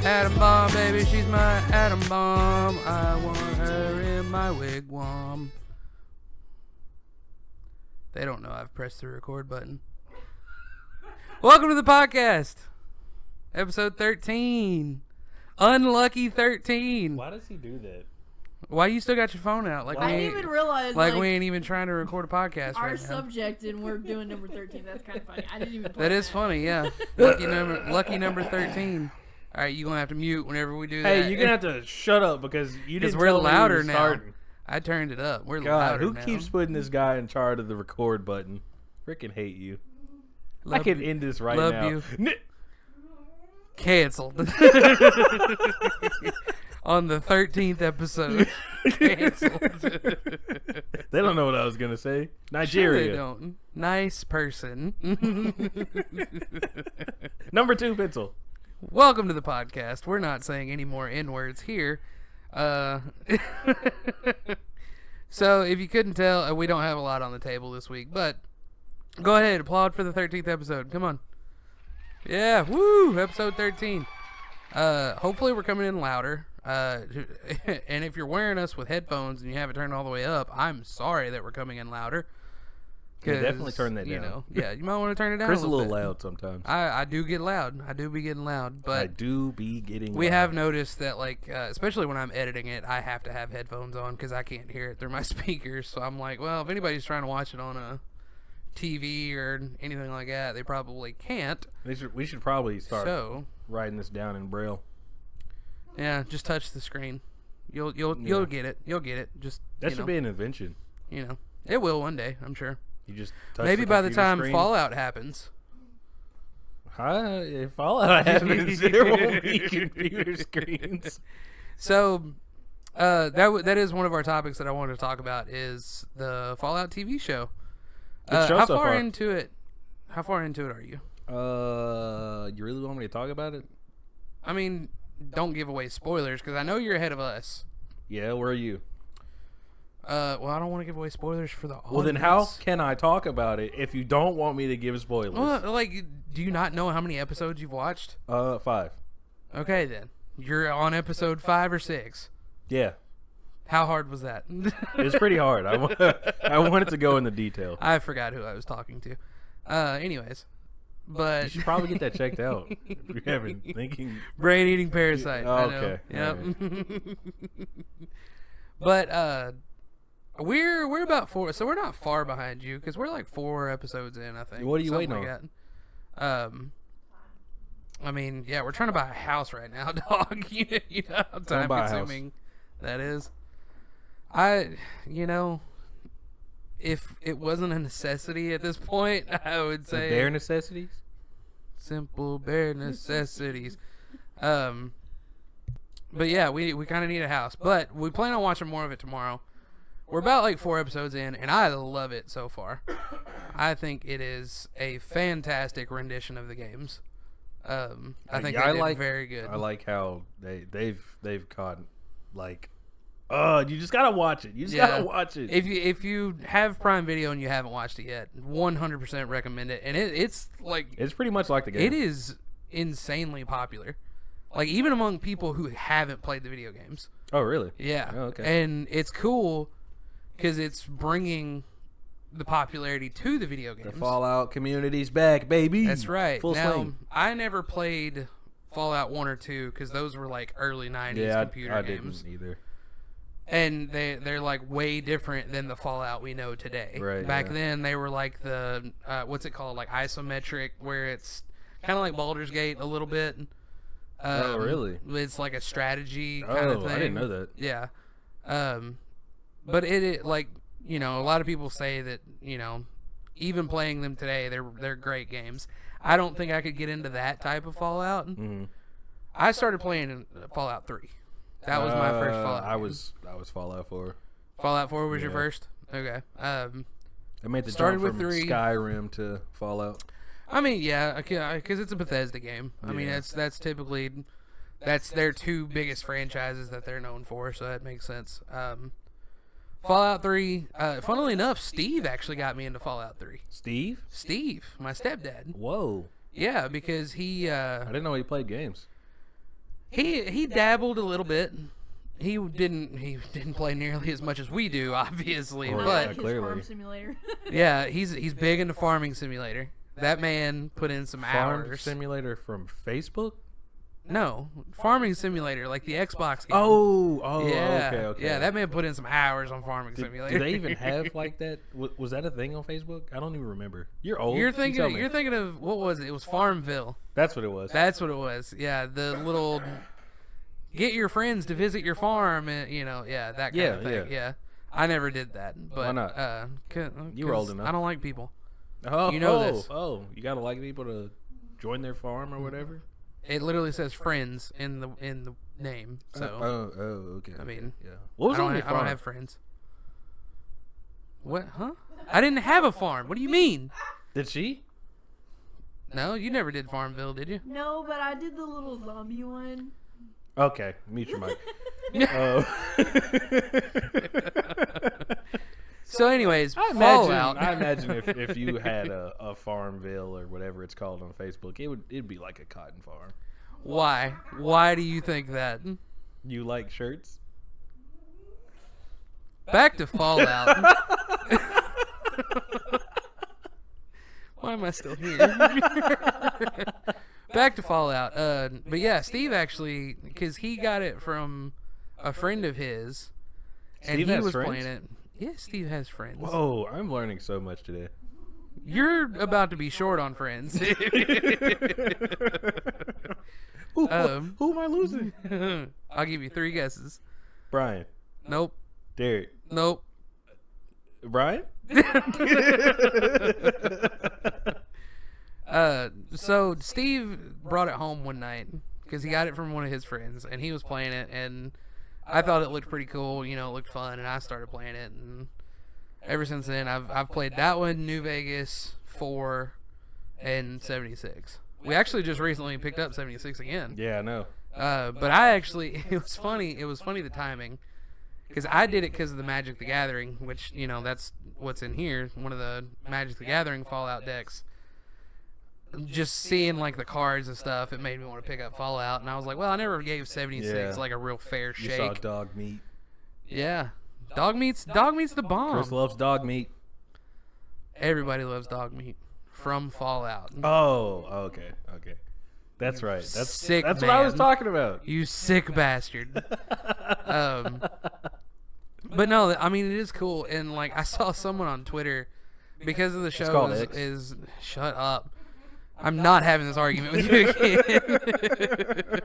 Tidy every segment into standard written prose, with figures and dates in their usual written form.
Atom bomb, baby, she's my atom bomb. I want her in my wigwam. They don't know I've pressed the record button. Welcome to the podcast. Episode 13. Unlucky 13. Why does he do that? Why you still got your phone out? I didn't even realize we ain't even trying to record a podcast our right now. subject and we're doing number 13. That's kind of funny. I didn't even. That is funny, yeah. Lucky number 13. All right, you're gonna have to mute whenever we do that. Hey, you're gonna have to shut up because you didn't. We're tell me louder we were now. starting. I turned it up. We're God, louder who now. keeps putting this guy in charge of the record button? Freaking hate you. Love I can you. end this right Love now. you. Canceled. On the 13th episode. Canceled. They don't know what I was gonna say. Sure Nigeria. they don't. Nice person. Number 2 pencil. Welcome to the podcast. We're not saying any more N-words here. So, if you couldn't tell, we don't have a lot on the table this week, but go ahead, applaud for the 13th episode. Come on. Yeah, woo, episode 13. Hopefully we're coming in louder. And if you're wearing us with headphones and you have it turned all the way up, I'm sorry that we're coming in louder. Yeah, definitely turn that you down. know, yeah, you might want to turn it down. Chris is a a little little bit. loud sometimes. I do get loud. I do be getting loud, but I do be getting we loud. have noticed that, like, especially when I'm editing it, I have to have headphones on because I can't hear it through my speakers. So I'm like, well, if anybody's trying to watch it on a TV or anything like that, they probably can't. We should probably start So writing this down in Braille. yeah, just touch the screen. You'll get it. You'll get it. Just That should be an invention. You know, it will one day. I'm sure. You just touch Maybe the by the computer time screen. Fallout happens. If Fallout happens, there won't be computer screens. So that is one of our topics that I wanted to talk about is the Fallout TV show. Good show how so far far. into it? How far into it are you? You really want me to talk about it? I mean, don't give away spoilers because I know you're ahead of us. Yeah, where are you? Well, I don't want to give away spoilers for the audience. Well, then how can I talk about it if you don't want me to give spoilers? Well, like, do you not know how many episodes you've watched? 5. Okay, then you're on episode 5 or 6. Yeah, How hard was that? it's pretty hard. I wanted to go into detail. I forgot who I was talking to. Anyways, but You should probably get that checked out. If you're having thinking. brain-eating parasite. Oh, I know. okay. Yep. But we're about 4, so we're not far behind you because we're like 4 episodes in, I think. What are you Something waiting like that. I mean, yeah, we're trying to buy a house right now, dog. You know how time buy a house. consuming that is. If it wasn't a necessity at this point, I would The say bare necessities? simple bare necessities. But yeah, we kind of need a house, but we plan on watching more of it tomorrow. We're about like 4 episodes in, and I love it so far. I think it is a fantastic rendition of the games. I think they did very good. I like how they've caught like, you just gotta watch it. You just gotta watch it. If you have Prime Video and you haven't watched it yet, 100% recommend it. And it's like It's pretty much like the game. it is insanely popular, like even among people who haven't played the video games. Oh, really? Yeah. Oh, okay. And it's cool because it's bringing the popularity to the video games. The Fallout community's back, baby. That's right. Full now, swing. I never played Fallout 1 or 2 because those were like early 90s Yeah, computer I games. didn't either. And they're like way different than the Fallout we know today. Right, Back yeah. then, they were like the, what's it called? Like isometric, where it's kind of like Baldur's Gate a little bit. Oh, really? It's like a strategy kind of Oh, thing. I didn't know that. Yeah. But it like, you know, a lot of people say that, you know, even playing them today, they're great games. I don't think I could get into that type of Fallout. Mm-hmm. I started playing Fallout 3. That was my first Fallout. I was Fallout 4. Fallout 4 was your Yeah. first? Okay. I made the Started jump with from 3. Skyrim to Fallout. I mean, yeah, because it's a Bethesda game. I mean, Yeah. that's typically that's their 2 biggest franchises that they're known for, so that makes sense. Fallout 3. Funnily enough, Steve actually got me into Fallout 3. Steve, Steve, my stepdad. whoa! Yeah, because he. I didn't know he played games. He dabbled a little bit. He didn't play nearly as much as we do, obviously. Oh, Not but like his clearly. farm simulator. yeah, he's big into Farming Simulator. That man put in some Farm hours. Simulator from Facebook? No, Farming Simulator, like the Xbox game. Oh, yeah, okay. yeah. That man put in some hours on Farming Simulator. Do they even have like that? Was that a thing on Facebook? I don't even remember. You're old. You're You tell me. thinking of what was it? It was Farmville. That's what it was. That's what it was. Yeah, the little get your friends to visit your farm, and that kind of thing. Yeah. I never did that, but Why not? You were old 'cause enough. I don't like people. Oh, You know this. Oh, you gotta like people to join their farm or whatever. It literally says friends in the name. So Okay. I mean, yeah. What was I on don't, your I don't farm? have friends. What? Huh? I didn't have a farm. What do you mean? Did she? No, you never did Farmville, did you? No, but I did the little zombie one. Okay, mute your mic. Oh. So, anyways, I Fallout. imagine if you had a Farmville or whatever it's called on Facebook, it'd be like a cotton farm. Why? Why do you think that? You like shirts? Back to Fallout. Why am I still here? Back to Fallout. But yeah, Steve actually, because he got it from a friend of his, and Steve he has was friends? playing it. Yeah, Steve has friends. Whoa, I'm learning so much today. You're about to be short on friends. Who am I losing? I'll give you 3 guesses. Brian, Nope. Derek, Nope. Brian. So Steve brought it home one night because he got it from one of his friends, and he was playing it, and I thought it looked pretty cool. It looked fun, and I started playing it, and ever since then, I've played that one, New Vegas, 4, and 76. We actually just recently picked up 76 again. Yeah, I know. But I actually, it was funny the timing, because I did it because of the Magic the Gathering, which, that's what's in here, one of the Magic the Gathering Fallout decks. Just seeing, like, the cards and stuff, it made me want to pick up Fallout, and I was like, well, I never gave 76, Yeah. like, a real fair You shake. saw dog meat. Yeah. Dog meat's the bomb. Chris loves dog meat. Everybody loves dog meat from Fallout. Oh, okay. That's right. That's Sick what I was man. talking about. You sick bastard. But no, I mean, it is cool. And, like, I saw someone on Twitter, because of the show called X. is shut up. I'm not having this argument with you again.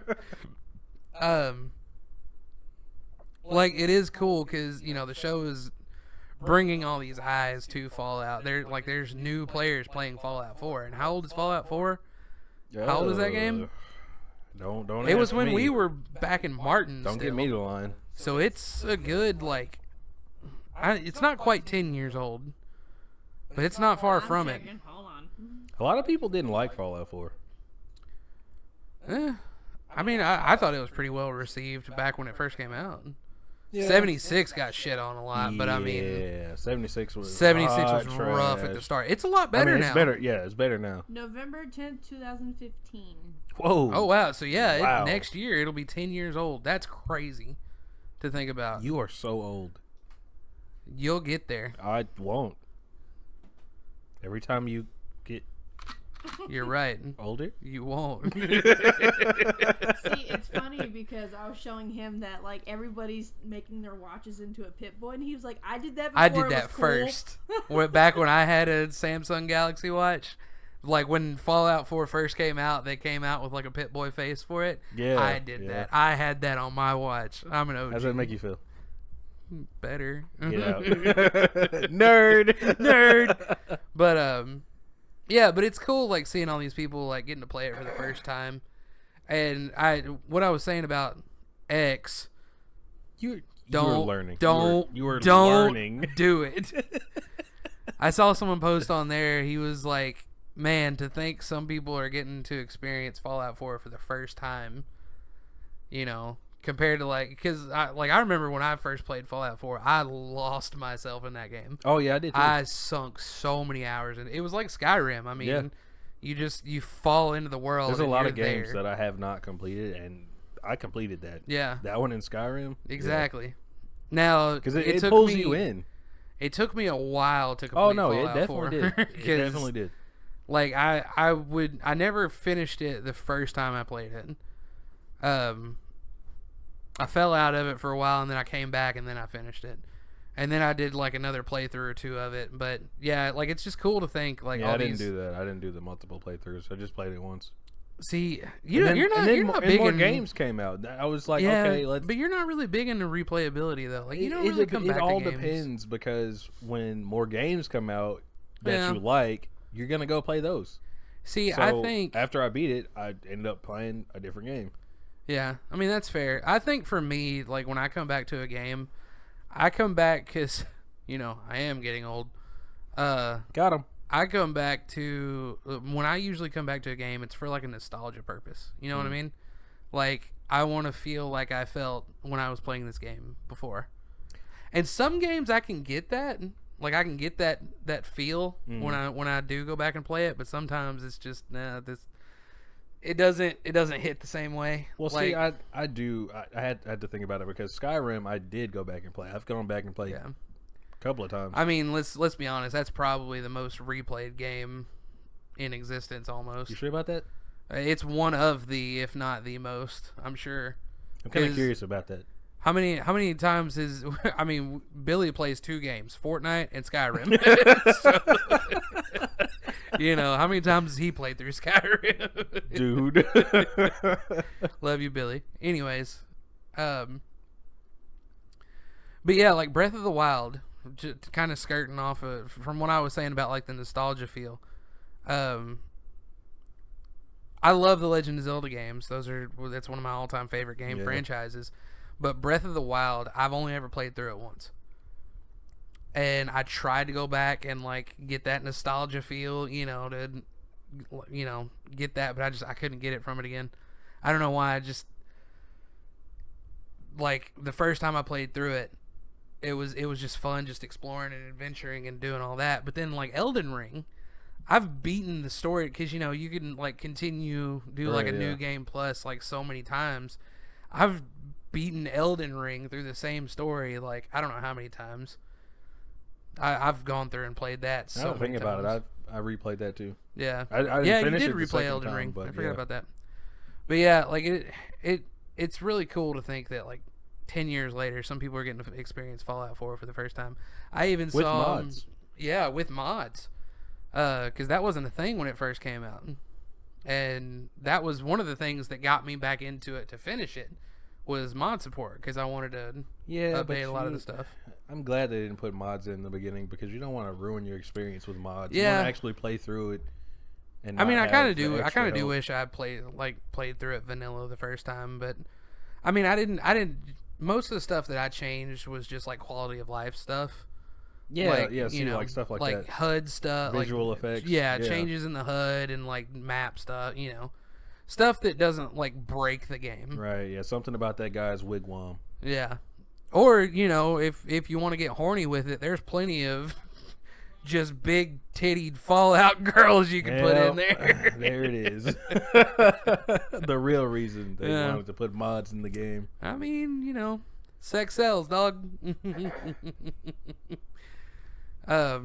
Like, it is cool because, the show is bringing all these eyes to Fallout. There's new players playing Fallout 4. And how old is Fallout 4? How old is that game? Don't. It was ask when me. we were back in Martin. Don't still. get me to the line. So it's a good, it's not quite 10 years old, but it's not far from it. Hold on. A lot of people didn't like Fallout 4. I mean, I thought it was pretty well received back when it first came out. Yeah. 76 got shit on a lot, but I mean, yeah, 76 was 76 hot was rough at the trash. start. It's a lot I better mean, now. it's better. Yeah, it's better now. November 10th, 2015. Whoa. Oh wow! So yeah, Wow. next year it'll be 10 years old. That's crazy to think about. You are so old. You'll get there. I won't. Every time you get You're right. older, You won't. See, it's funny because I was showing him that like everybody's making their watches into a Pip-Boy, and he was like, "I did that. Before I did it that was cool." first. Back when I had a Samsung Galaxy Watch, like when Fallout 4 first came out, they came out with like a Pip-Boy face for it. Yeah, I did that. I had that on my watch. I'm an OG. how's that make you feel? Better. Get out. Nerd. But yeah, but it's cool like seeing all these people like getting to play it for the first time. And what I was saying about X, You don't were learning. You were don't learning. do it. I saw someone post on there. He was like, "Man, to think some people are getting to experience Fallout 4 for the first time, compared to because I remember when I first played Fallout 4, I lost myself in that game. Oh yeah, I did too. I sunk so many hours in it. It was like Skyrim. I mean, Yeah. you fall into the world. There's a and lot you're of games there. that I have not completed, and I completed that. Yeah. That one in Skyrim. Exactly. Now, Because it took pulls me, you in. It took me a while to complete Oh no, Fallout it definitely 4. did. It definitely did. Like I never finished it the first time I played it. I fell out of it for a while, and then I came back, and then I finished it. And then I did like another playthrough or two of it. But yeah, like it's just cool to think like all I didn't these... do that. I didn't do the multiple playthroughs. I just played it once. See, you're not big more in games came out. I was like, okay, let's. But you're not really big into replayability though. Like you don't really come back. It all to games. depends because when more games come out that Yeah. you like, you're gonna go play those. See, So I think after I beat it, I ended up playing a different game. Yeah, I mean that's fair. I think for me, like when I come back to a game, I come back because I am getting old. Got him. I come back to when I usually come back to a game, it's for like a nostalgia purpose. You know what I mean? Like I want to feel like I felt when I was playing this game before. And some games I can get that, like I can get that feel when I do go back and play it. But sometimes it's just it doesn't hit the same way. Well, like, see, I had to think about it because Skyrim I did go back and play. I've gone back and played a couple of times. I mean, let's be honest. That's probably the most replayed game in existence, almost. You sure about that? It's one of the, if not the most. I'm sure. I'm kind of curious about that. How many times is? I mean, Billy plays 2 games: Fortnite and Skyrim. So, how many times has he played through Skyrim? Dude. Love you, Billy. Anyways, but yeah, like Breath of the Wild. Just kind of skirting off from what I was saying about like the nostalgia feel. I love the Legend of Zelda games. That's one of my all-time favorite game franchises. But Breath of the Wild, I've only ever played through it once. And I tried to go back and like get that nostalgia feel, to get that, but I couldn't get it from it again. I don't know why. I just like the first time I played through it, it was just fun, just exploring and adventuring and doing all that. But then like Elden Ring, I've beaten the story because you can like continue like a new game plus like so many times. I've beaten Elden Ring through the same story like I don't know how many times. I've gone through and played that. So I don't think about times. it. I replayed that too. Yeah, I didn't finish you did it the replay second Elden time, Ring. but I forgot about that. But yeah, like it's really cool to think that like 10 years later, some people are getting to experience Fallout 4 for the first time. I even with saw mods. Yeah, with mods, because that wasn't a thing when it first came out, and that was one of the things that got me back into it to finish it. Was mod support because I wanted to update a lot of the stuff. I'm glad they didn't put mods in the beginning because you don't want to ruin your experience with mods. Yeah. You want to actually play through it. And I mean, I kind of do. do. I kind of do wish I played through it vanilla the first time, but I mean, I didn't. Most of the stuff that I changed was just like quality of life stuff. Yeah, like, like stuff like that. Like HUD stuff, visual effects. Yeah, changes in the HUD and like map stuff. Stuff that doesn't like break the game. Right. Yeah. Something about that guy's wigwam. Yeah. Or if you want to get horny with it, there's plenty of just big tittied Fallout girls you can put in there. There it is. The real reason they wanted to put mods in the game. I mean, sex sells, dog. I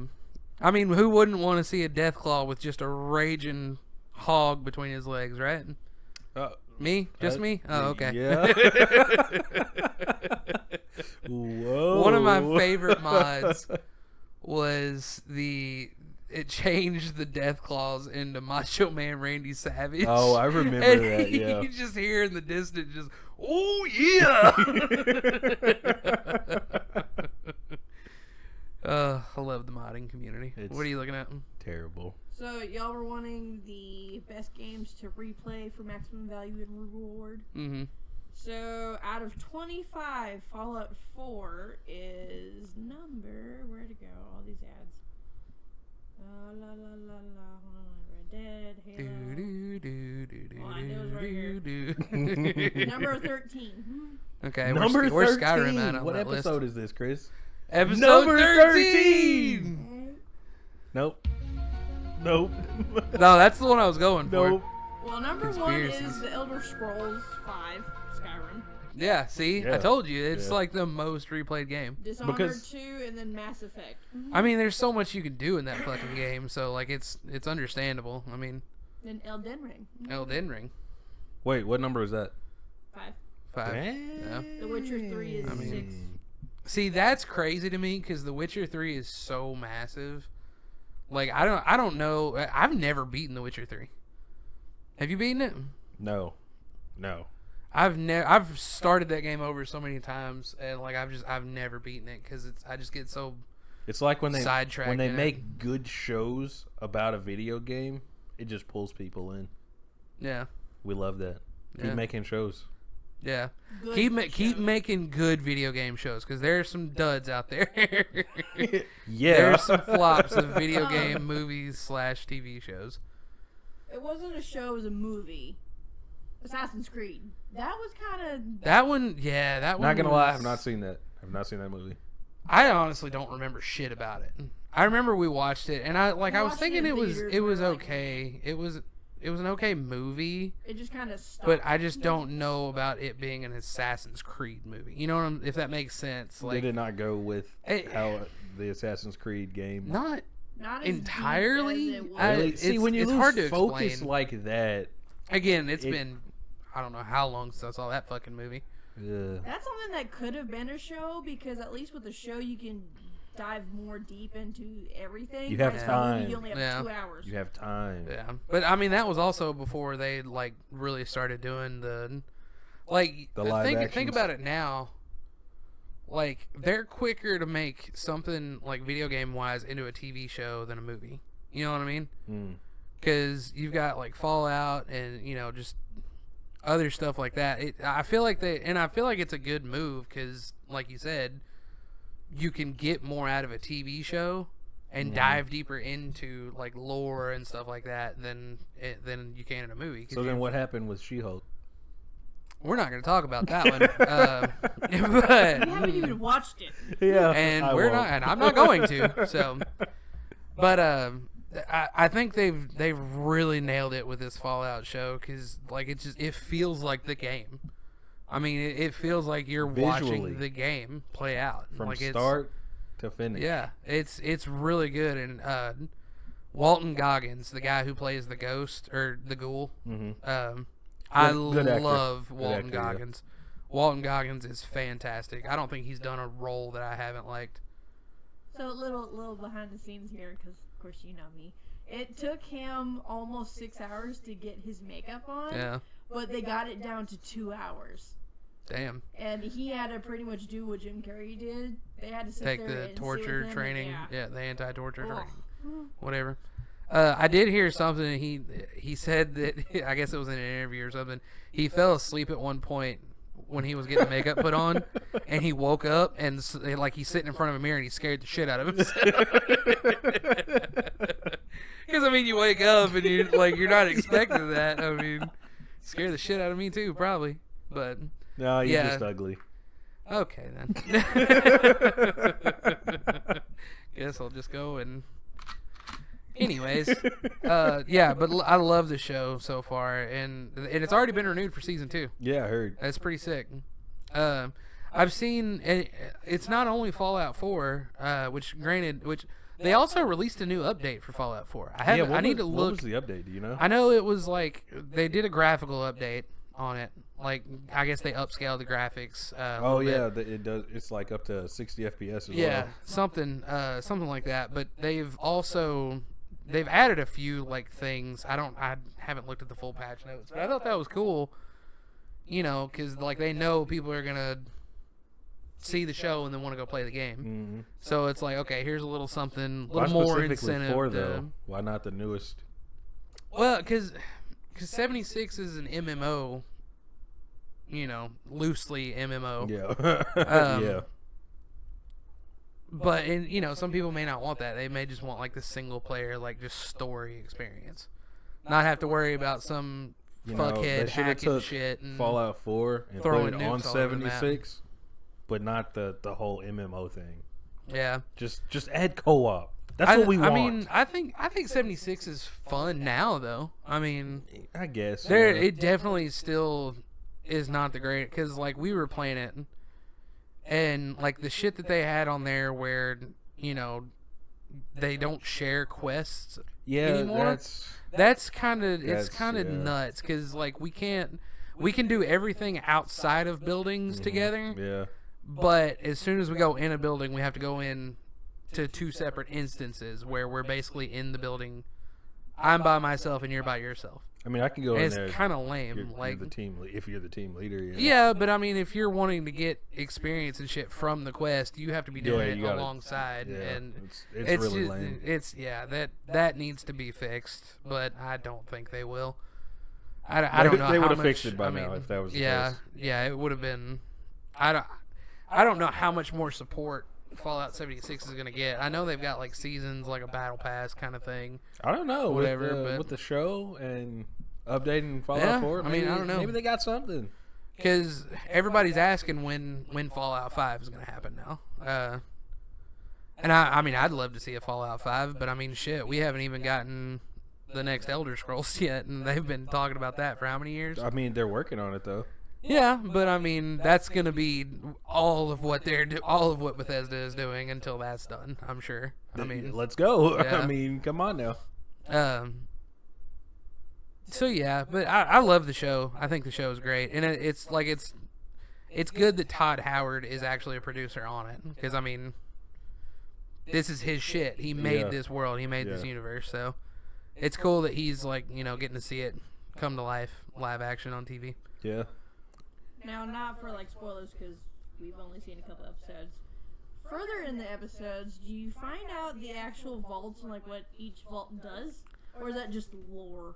mean, who wouldn't want to see a Deathclaw with just a raging hog between his legs, right? Me? Just me? Oh, okay. Yeah. Whoa. One of my favorite mods was it changed the Deathclaws into Macho Man Randy Savage. Oh, I remember and that, yeah. You just hear in the distance just, oh, yeah! I love the modding community. What are you looking at? Terrible. So y'all were wanting the best games to replay for maximum value and reward. Mm-hmm. So out of 25, Fallout 4 is number. Where'd it go? All these ads. La la la la. Red Dead, Halo. I knew it was right here. Number 13. Okay, number where's 13. Skyrim at on what that episode list? is this, Chris? Episode number 13. Nope. Nope. No, that's the one I was going for. Nope. Well, number 1 conspiracies. is the Elder Scrolls 5, Skyrim. Yeah, see, I Yeah. told you it's Yeah. like the most replayed game. Dishonored Because- 2, and then Mass Effect. I mean, there's so much you can do in that fucking game, so like it's understandable. I mean, Then Elden Ring. Elden Ring, Wait, what number is that? 5. 5. Dang. Yeah. The Witcher 3 is I mean, 6. See, that's crazy to me because The Witcher 3 is so massive. Like I don't know. I've never beaten The Witcher 3. Have you beaten it? No. I've started that game over so many times, and like I've never beaten it because I just get so It's like when they sidetracked. make good shows about a video game, it just pulls people in. Yeah, We love that. Yeah. Keep making shows. yeah. Good Keep show. making good video game shows because there's some duds out there. Yeah. There's some flops of video game movies / TV shows. It wasn't a show, it was a movie. Assassin's Creed. That was kind of... That one, yeah, that one. Not gonna lie, was- I've not seen that. I've not seen that movie. I honestly don't remember shit about it. I remember we watched it, and I was watched thinking it it in was theaters, it we was were like, okay. It was an okay movie, It just kind of stopped. but I just don't know about it being an Assassin's Creed movie. You know what if that makes sense? Like Did it not go with It- how the Assassin's Creed game? not Not as deep entirely. as it was. I- Really? it's- See, when you it's lose hard to focus explain. like that, Again, it's It- been I don't know how long since I saw that fucking movie. That's something that could have been a show, because at least with the show you can dive more deep into everything. You have Whereas with a movie, time. You only have Yeah. 2 hours. you have time. Yeah, but I mean that was also before they like really started doing the like The live think actions. about it now. Like they're quicker to make something like video game wise into a TV show than a movie. You know what I mean? Mm. Because you've got like Fallout and just other stuff like that. I feel like it's a good move because, like you said, you can get more out of a TV show and dive deeper into like lore and stuff like that than you can in a movie. 'Cause So then, what happened with She-Hulk? we're not going to talk about that one, but You haven't even watched it. Yeah, and I we're won't. not, and I'm not going to. So, but I think they've really nailed it with this Fallout show because like it feels like the game. I mean, it feels like you're Visually. watching the game play out from like start to finish. Yeah, it's really good. And Walton Goggins, the guy who plays the ghost or the ghoul, Mm-hmm. I good actor. love Good Walton actor, yeah. Goggins. Walton Goggins is fantastic. I don't think he's done a role that I haven't liked. So a little behind the scenes here, because of course you know me. It took him almost 6 hours to get his makeup on, Yeah, but they got it down to 2 hours. damn. And he had to pretty much do what Jim Carrey did. They had to sit Take there the and sit torture with him, training. and- Yeah, the anti-torture Ugh. training. Whatever. I did hear something. He said that I guess it was in an interview or something. He fell asleep at one point when he was getting makeup put on, and he woke up and like he's sitting in front of a mirror and he scared the shit out of himself. Because I mean, you wake up and you're not expecting that. I mean, scare the shit out of me too, probably. But No, you're Yeah. just ugly. okay then. Guess I'll just go and. Anyways, yeah, but I love the show so far, and it's already been renewed for season 2. Yeah, I heard. That's pretty sick. I've seen it's not only Fallout 4, which they also released a new update for Fallout 4. I need to What look. was the update? Do you know? I know it was like they did a graphical update on it. Like I guess they upscaled the graphics. A Oh little yeah, bit. it does. It's like up to 60 FPS as Yeah, well. something like that. But they've added a few like things. I haven't looked at the full patch notes, but I thought that was cool. You know, because like they know people are gonna see the show and then want to go play the game. Mm-hmm. So it's like, okay, here's a little something, a Why little more specifically incentive. 4 to- though? Why not the newest? Well, because 76 is an MMO. You know, loosely MMO. Yeah, yeah. But some people may not want that. They may just want like the single player, like just story experience, not have to worry about some You know, fuckhead they should have hacking took shit and Fallout 4 and throwing put it on nukes all over the map. 76, but not the whole MMO thing. Yeah, Just add co-op. That's what we want. I mean, I think 76 is fun now, though. I mean, I guess it definitely still is not the great, because like we were playing it, and like the shit that they had on there where they don't share quests anymore. That's kind of nuts, because like we can do everything outside of buildings together. Yeah. But as soon as we go in a building, we have to go in to 2 separate instances where we're basically in the building. I'm by myself and you're by yourself. I mean, I can go in there. It's kind of lame. You're the team if you're the team leader. Yeah, but I mean, if you're wanting to get experience and shit from the quest, you have to be doing it alongside. Yeah, and it's really lame. That needs to be fixed, but I don't think they will. I don't know. They would have much, fixed it by now if that was the case. Yeah, it would have been. I don't know how much more support Fallout 76 is going to get. I know they've got like seasons, like a battle pass kind of thing. I don't know. Whatever, with the show and updating Fallout 4. I mean, I don't know. Maybe they got something. Because everybody's asking when Fallout 5 is going to happen now. And I mean, I'd love to see a Fallout 5, but I mean, shit, we haven't even gotten the next Elder Scrolls yet, and they've been talking about that for how many years? I mean, they're working on it though. Yeah, but I mean, that's gonna be all of what Bethesda is doing until that's done. I'm sure. I mean, let's go. Yeah. I mean, come on now. So yeah, but I love the show. I think the show is great, and it's good that Todd Howard is actually a producer on it, because I mean, this is his shit. He made this world. He made this universe. So it's cool that he's like getting to see it come to life, live action on TV. Yeah. Now, not for like spoilers, because we've only seen a couple episodes. Further in the episodes, do you find out the actual vaults and like what each vault does, or is that just lore?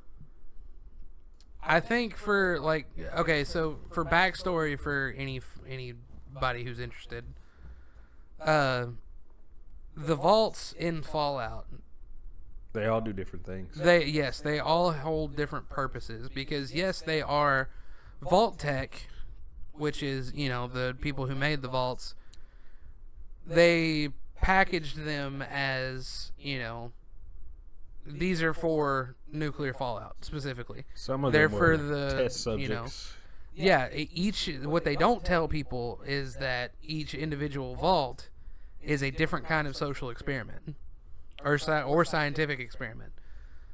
I think for so for backstory for anybody who's interested, the vaults in Fallout, they all do different things. They all hold different purposes, because yes, they are vault tech, which is, the people who made the vaults. They packaged them as, these are for nuclear fallout specifically. Some of they're them for were the test subjects. What they don't tell people is that each individual vault is a different kind of social experiment or scientific experiment.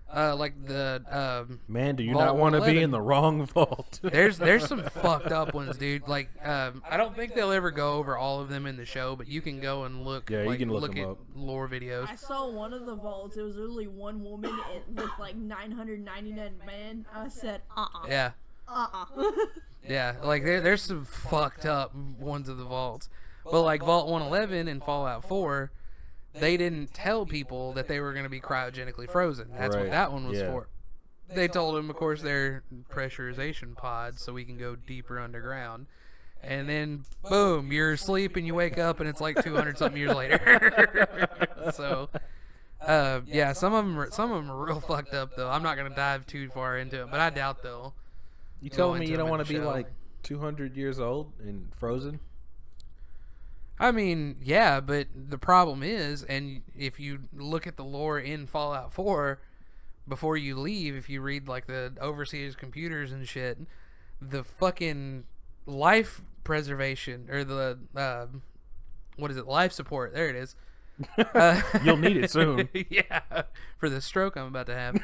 Like the man, do you Vault not want to 111. be in the wrong vault? There's some fucked up ones, dude. Like I don't think they'll ever go over all of them in the show, but you can go and look. Yeah, you can look at them up. lore videos. I saw one of the vaults. It was literally one woman with like 999 men. I said, Yeah. uh-uh. Yeah, like there's some fucked up ones of the vaults, but like Vault 111 and Fallout 4. They didn't tell people that they were going to be cryogenically frozen. That's what that one was for. They told them, of course, they're pressurization pods, so we can go deeper underground. And then, boom, you're asleep and you wake up and it's like 200-something years later. So, yeah, some of them are real fucked up, though. I'm not going to dive too far into it, but I doubt they'll. You telling me you don't want to be like 200 years old and frozen? I mean, yeah, but the problem is, and if you look at the lore in Fallout 4, before you leave, if you read like the overseer's computers and shit, the fucking life preservation, or the, life support, there it is. You'll need it soon. Yeah, for the stroke I'm about to have.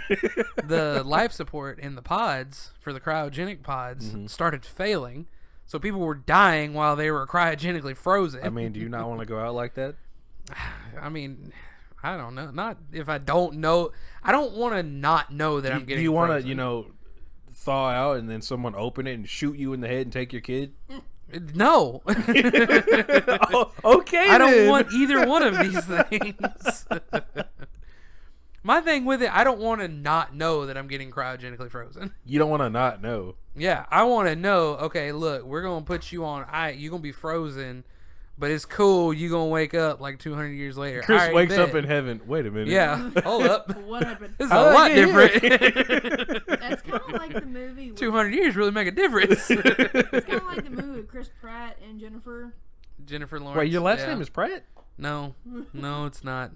The life support in the pods, for the cryogenic pods, started failing. So people were dying while they were cryogenically frozen. I mean, do you not want to go out like that? I mean, I don't know. Not if I don't know. I don't want to not know that I'm getting. Do you want to, thaw out and then someone open it and shoot you in the head and take your kid? No. Okay. I don't want either one of these things. My thing with it, I don't want to not know that I'm getting cryogenically frozen. You don't want to not know. Yeah, I want to know, okay, look, we're going to put you on, you're going to be frozen, but it's cool, you're going to wake up like 200 years later. Chris wakes up in heaven. Wait a minute. Yeah, hold up. What happened? This is a lot different. That's kind of like the movie. 200 years really make a difference. It's kind of like the movie with Chris Pratt and Jennifer Lawrence. Wait, your last name is Pratt? No, it's not.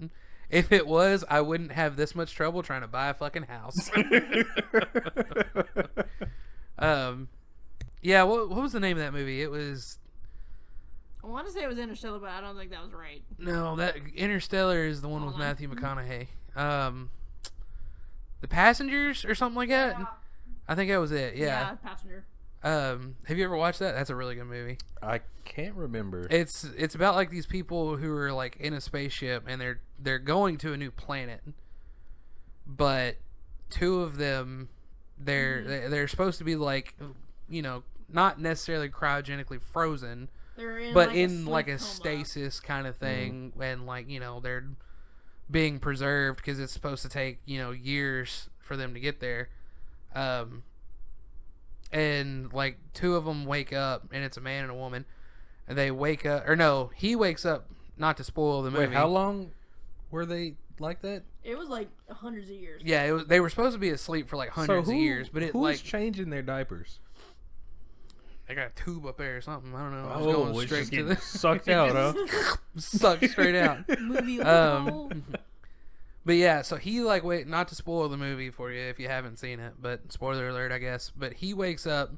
If it was, I wouldn't have this much trouble trying to buy a fucking house. Yeah, what was the name of that movie? It was... I want to say it was Interstellar, but I don't think that was right. No, that Interstellar is the one with Matthew McConaughey. The Passengers or something like that? Yeah. I think that was it, yeah. Passenger. Have you ever watched that? That's a really good movie. I can't remember. It's about like these people who are like in a spaceship and they're going to a new planet, but two of them they're supposed to be like, you know, not necessarily cryogenically frozen, but in like a stasis kind of thing, and like, you know, they're being preserved because it's supposed to take, you know, years for them to get there. And like two of them wake up, and it's a man and a woman, and they wake up, or no, he wakes up, not to spoil the movie. Wait, how long were they like that? It was like hundreds of years. Yeah, they were supposed to be asleep for like hundreds of years, but who's changing their diapers? They got a tube up there or something. I don't know. Oh, Going it's straight just to getting the sucked out, huh? sucked straight out. Movie But yeah, so he like not to spoil the movie for you if you haven't seen it, but spoiler alert, I guess. But he wakes up,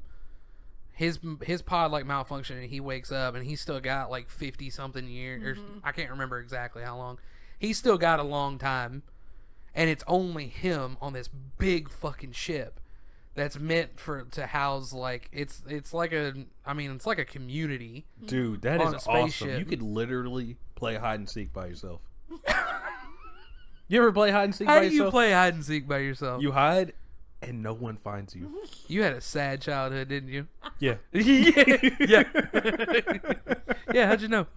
his pod like malfunctioned, and he wakes up, and he's still got like 50 something years. Or I can't remember exactly how long. He's still got a long time, and it's only him on this big fucking ship that's meant to house like it's like a community. Dude, that on is a awesome. spaceship. You could literally play hide and seek by yourself. You ever play hide and seek How by do yourself? you play hide and seek by yourself? You hide, and no one finds you. You had a sad childhood, didn't you? Yeah. Yeah. Yeah, how'd you know?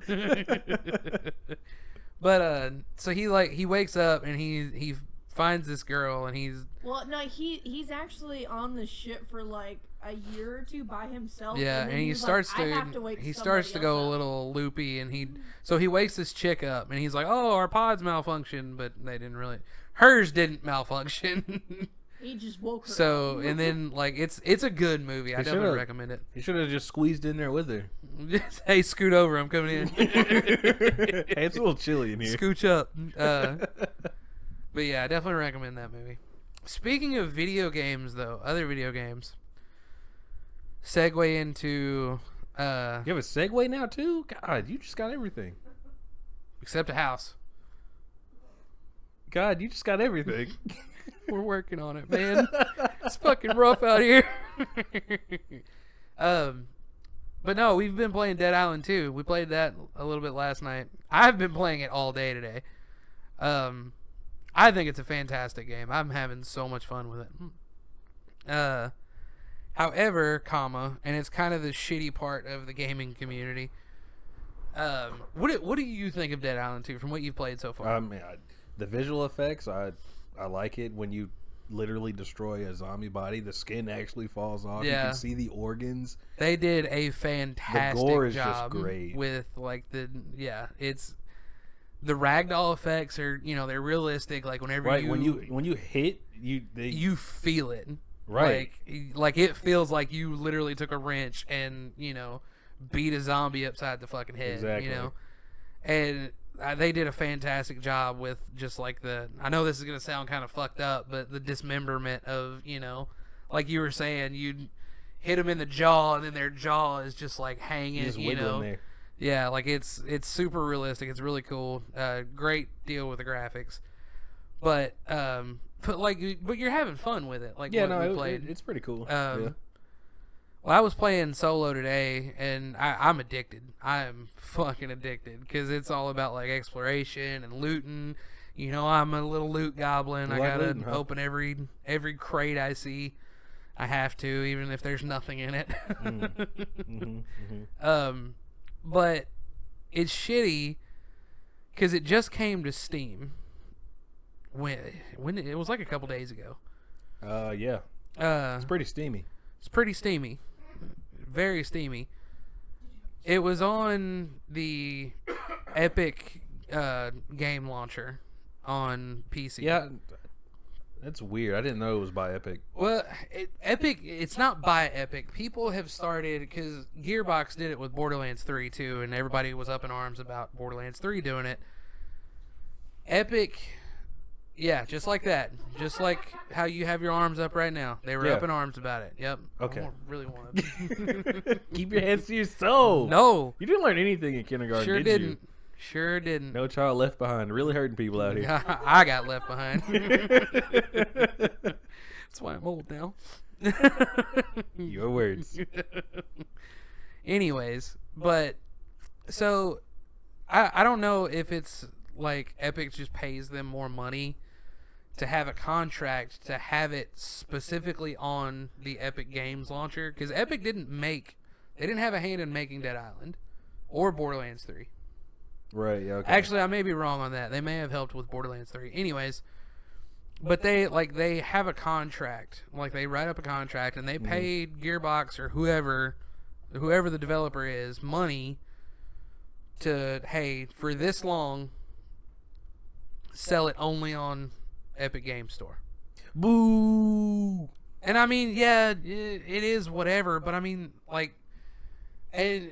But so he wakes up and he finds this girl, and he's he's actually on the ship for like a year or two by himself. yeah, and and then he starts to go a little loopy, and he wakes this chick up, and he's like, "Oh, our pod's malfunctioned," but they didn't really. Hers didn't malfunction. He just woke her So, up. and then like it's a good movie. I definitely recommend it. You should have just squeezed in there with her. Hey, scoot over. I'm coming in. Hey, it's a little chilly in here. Scooch up. But yeah, I definitely recommend that movie. Speaking of video games, though, other video games. Segue into You have a Segway now too? God, you just got everything. except a house. God, you just got everything. We're working on it, man. It's fucking rough out here. But no, we've been playing Dead Island 2. We played that a little bit last night. I've been playing it all day today. I think it's a fantastic game. I'm having so much fun with it. However, and it's kind of the shitty part of the gaming community. What do you think of Dead Island 2 from what you've played so far? The visual effects, I like it when you literally destroy a zombie body. The skin actually falls off. Yeah. You can see the organs. They did a fantastic The gore is job just great. with like it's the ragdoll effects are, you know, they're realistic. Like whenever when you hit you feel it, right? Like it feels like you literally took a wrench and, you know, beat a zombie upside the fucking head. Exactly. You know, and they did a fantastic job with just like I know this is gonna sound kind of fucked up, but the dismemberment of, you know, like you were saying, you'd hit them in the jaw and then their jaw is just like hanging, Just you know. there. Yeah, like it's super realistic. It's really cool. Great deal with the graphics, but you're having fun with it. Like Yeah, what we no, played. it's pretty cool. Well, I was playing solo today, and I'm addicted. I'm fucking addicted because it's all about like exploration and looting. You know, I'm a little loot goblin. You I like gotta looting, huh? open every crate I see. I have to, even if there's nothing in it. But it's shitty because it just came to Steam. When it was like a couple days ago. Yeah. It's pretty steamy. It's pretty steamy. Very steamy. It was on the Epic game launcher on PC. Yeah, that's weird. I didn't know it was by Epic. Well, Epic, it's not by Epic. People have started, because Gearbox did it with Borderlands 3 too, and everybody was up in arms about Borderlands 3 doing it. Epic, yeah, just like that. Just like how you have your arms up right now. They were Yeah. up in arms about it. Yep. Okay. I really want to. Keep your hands to yourself. No. You didn't learn anything in kindergarten, Sure did didn't. you? Sure didn't. No child left behind. Really hurting people out here. I got left behind. That's why I'm old now. Your words. Anyways, but so I don't know if it's like Epic just pays them more money to have a contract to have it specifically on the Epic Games launcher, because Epic they didn't have a hand in making Dead Island or Borderlands 3. Right, yeah, okay. Actually, I may be wrong on that. They may have helped with Borderlands 3. Anyways, but they have a contract. Like, they write up a contract and they paid Gearbox or whoever the developer is money to, hey, for this long, sell it only on Epic Game Store. Boo! And I mean, yeah, it is whatever, but I mean, like, and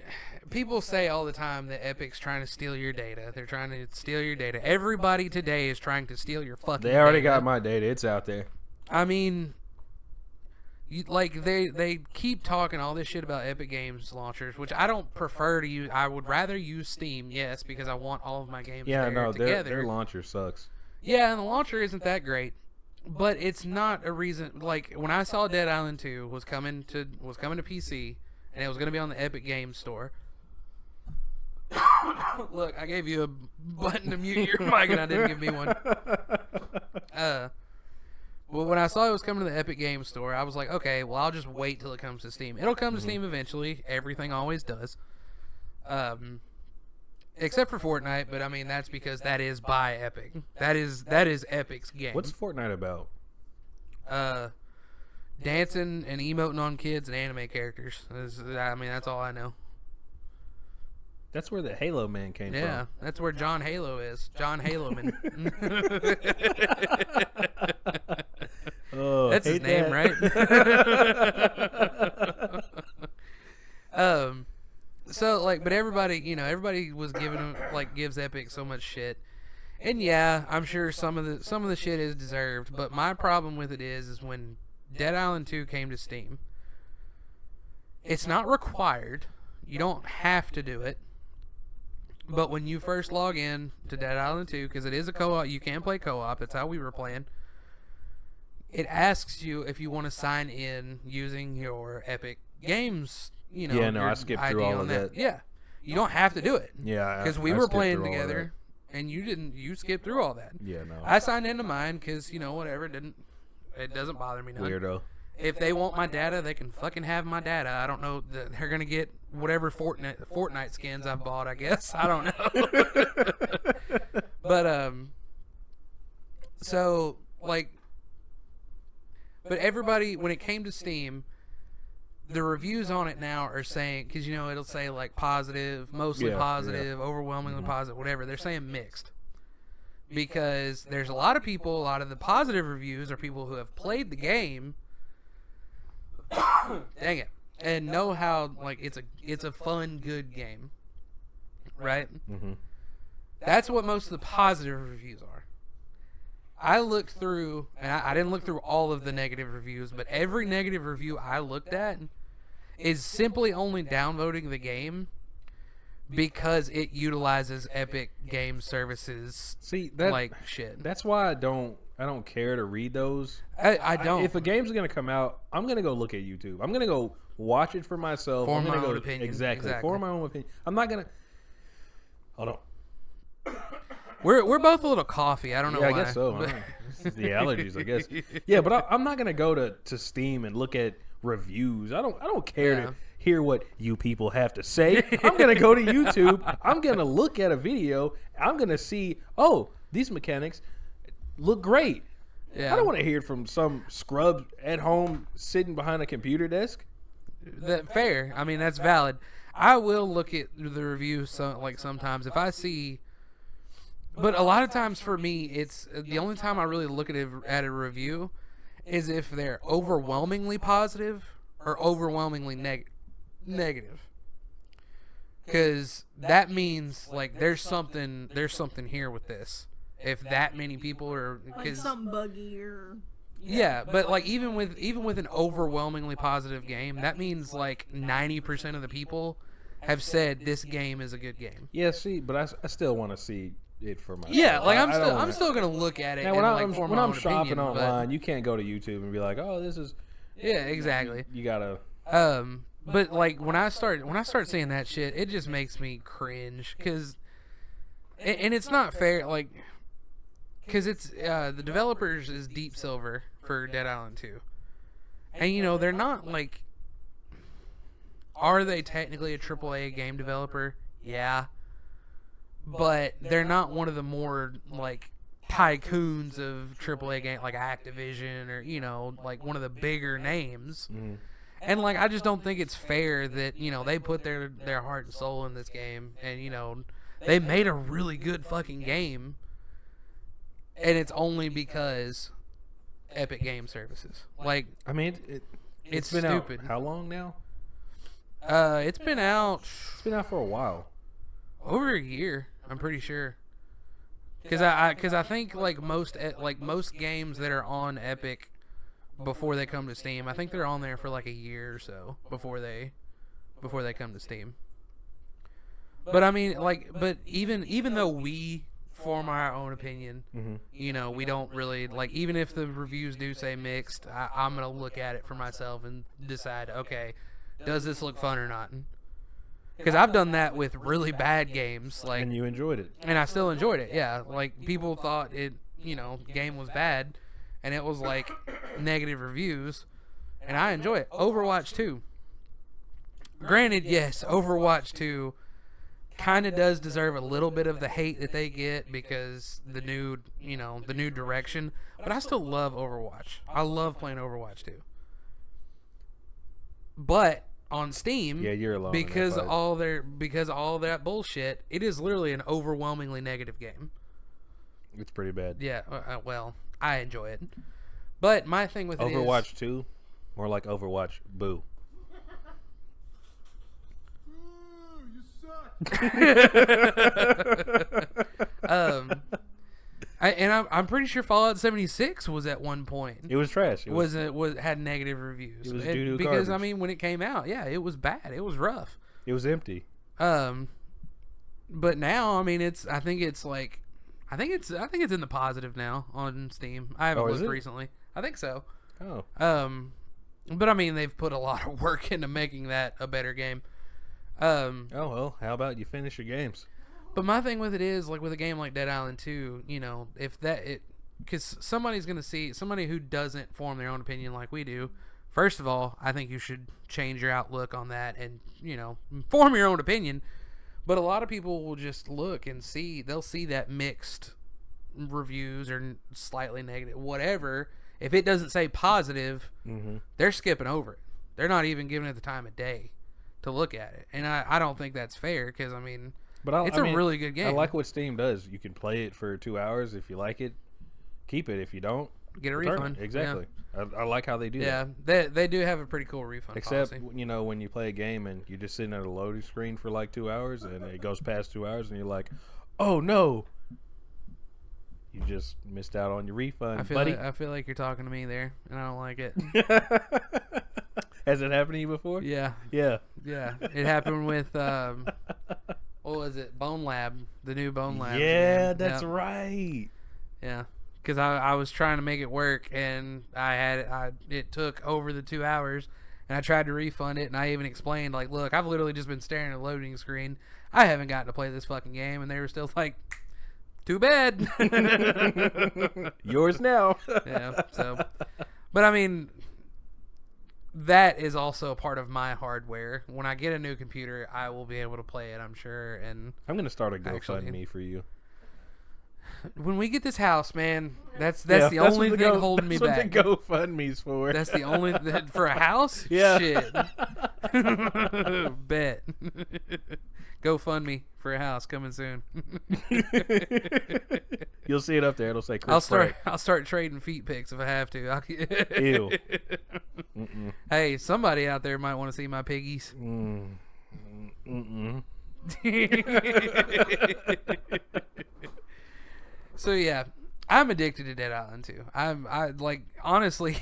people say all the time that Epic's trying to steal your data. They're trying to steal your data. Everybody today is trying to steal your fucking data. They already got my data. It's out there. I mean, they keep talking all this shit about Epic Games launchers, which I don't prefer to use. I would rather use Steam, yes, because I want all of my games together. Their launcher sucks. Yeah, and the launcher isn't that great, but it's not a reason. Like, when I saw Dead Island 2 was coming to PC, and it was going to be on the Epic Games Store. Look, I gave you a button to mute your mic, and I didn't give me one. Well, when I saw it was coming to the Epic Games Store, I was like, okay, well, I'll just wait till it comes to Steam. It'll come to Steam eventually. Everything always does. Except for Fortnite, but I mean, that's because that is by Epic. That is Epic's game. What's Fortnite about? Dancing and emoting on kids and anime characters. I mean, that's all I know. That's where the Halo Man came Yeah, from. that's where John Halo is. John Haloman. Oh, That's his hate name, that. right? So like, but everybody was giving him, like, gives Epic so much shit, and yeah, I'm sure some of the shit is deserved. But my problem with it is when Dead Island 2 came to Steam, it's not required. You don't have to do it. But when you first log in to Dead Island 2, because it is a co-op, you can play co-op. That's how we were playing. It asks you if you want to sign in using your Epic Games, Yeah, no, your I skipped ID through all on of that. Yeah, you don't have to do it. Yeah, because we I were skipped playing through all of together, and you didn't. You skipped through all that. that. Yeah, no. I signed into mine because whatever, it doesn't bother me none. Weirdo. If they want my data, they can fucking have my data. I don't know. They're going to get whatever Fortnite skins I've bought, I guess. I don't know. But, so, like, but everybody, when it came to Steam, the reviews on it now are saying, because, it'll say, like, positive, mostly positive, overwhelmingly positive, whatever. They're saying mixed. Because there's a lot of the positive reviews are people who have played the game. Dang it. And know how, like, it's a fun, good game. Right? Mm-hmm. That's what most of the positive reviews are. I looked through, and I didn't look through all of the negative reviews, but every negative review I looked at is simply only downvoting the game because it utilizes Epic Game Services. See, shit. That's why I don't care to read those. I don't. If a game's gonna come out, I'm gonna go look at YouTube. I'm gonna go watch it for myself. Form I'm gonna my go own opinion. Exactly. Exactly. Form my own opinion. I'm not gonna. Hold on. We're both a little coffee. I don't know why. I guess so. But This is the allergies, I guess. Yeah, but I'm not gonna go to Steam and look at reviews. I don't care to hear what you people have to say. I'm gonna go to YouTube. I'm gonna look at a video. I'm gonna see. Oh, these mechanics look great. Yeah. I don't want to hear it from some scrub at home sitting behind a computer desk. Fair. I mean, that's valid. I will look at the reviews sometimes if I see. But a lot of times for me, it's the only time I really look at a review is if they're overwhelmingly positive or overwhelmingly negative. Because that means, like, there's something here with this. if that many people are, Like something buggy or. Yeah, but like even with an overwhelmingly positive game, that means like 90% of the people have said this game is a good game. Yeah, see, but I still want to see it for myself. Yeah, like I'm still gonna look at it. Now, and form when my I'm own shopping opinion, online, you can't go to YouTube and be like, oh, this is. Yeah, exactly. You gotta. But like when I start seeing that shit, it just makes me cringe because, and it's not fair. Like, because it's the developers is Deep Silver for Dead Island 2, and they're not like. Are they technically a AAA game developer? Yeah. But they're not one of the more, like, tycoons of AAA game, like Activision or, like one of the bigger names. Mm. And, like, I just don't think it's fair that, they put their heart and soul in this game. And, they made a really good fucking game. And it's only because Epic Game Services. Like, I mean, it's been stupid. Out how long now? It's been out. It's been out for a while. Over a year, I'm pretty sure. Cause I think like most games that are on Epic before they come to Steam, I think they're on there for like a year or so before they come to Steam. But I mean, but even though we form our own opinion, Mm-hmm. we don't really like. Even if the reviews do say mixed, I'm gonna look at it for myself and decide, okay, does this look fun or not? Because I've done that with really bad games, like, And you enjoyed it. and I still enjoyed it. Yeah, like people thought it, game was bad, and it was like negative reviews, and I enjoy it. Overwatch 2. Granted, yes, Overwatch 2 kind of does deserve a little bit of the hate that they get because the new direction, but I still love Overwatch. I love playing Overwatch 2. But on Steam, Yeah, you're alone. because all that bullshit, it is literally an overwhelmingly negative game. It's pretty bad. Yeah, well, I enjoy it. But my thing with Overwatch 2, more like Overwatch Boo. I'm pretty sure Fallout 76 was at one point. It was trash. It had negative reviews. It was doo-doo because garbage. I mean, when it came out, yeah, it was bad. It was rough. It was empty. But now, I mean, I think it's in the positive now on Steam. I haven't Oh, is looked it? recently. I think so. Oh. But I mean, they've put a lot of work into making that a better game. Oh, well, how about you finish your games? But my thing with it is, like with a game like Dead Island 2, because somebody's going to see, somebody who doesn't form their own opinion like we do, first of all, I think you should change your outlook on that and, form your own opinion. But a lot of people will just look and they'll see that mixed reviews or slightly negative, whatever. If it doesn't say positive, they're skipping over it. They're not even giving it the time of day to look at it. And I don't think that's fair because, I mean, it's a really good game. I like what Steam does. You can play it for 2 hours. If you like it, keep it. If you don't, get a return refund. it. Exactly. Yeah. I like how they do that. Yeah, they do have a pretty cool refund Except, policy. when you play a game and you're just sitting at a loading screen for like 2 hours and it goes past 2 hours and you're like, oh no, you just missed out on your refund, buddy. I feel like you're talking to me there, and I don't like it. Has it happened to you before? Yeah. Yeah. Yeah. It happened with, what was it? Bone Lab. The new Bone Lab. Yeah, that's right. Yeah. Because I was trying to make it work, and it took over the 2 hours, and I tried to refund it, and I even explained, like, look, I've literally just been staring at a loading screen. I haven't gotten to play this fucking game, and they were still like, too bad. Yours now. Yeah, so. But, I mean, that is also a part of my hardware. When I get a new computer, I will be able to play it, I'm sure. And I'm going to start a GoFundMe for you. When we get this house, man, that's the only thing holding me back. That's what the GoFundMe's for. That's the only for a house. Yeah. Shit. Bet. GoFundMe for a house coming soon. You'll see it up there. It'll say Chris I'll start trading feet pics if I have to. Ew. Hey, somebody out there might want to see my piggies. So yeah, I'm addicted to Dead Island 2. I like honestly,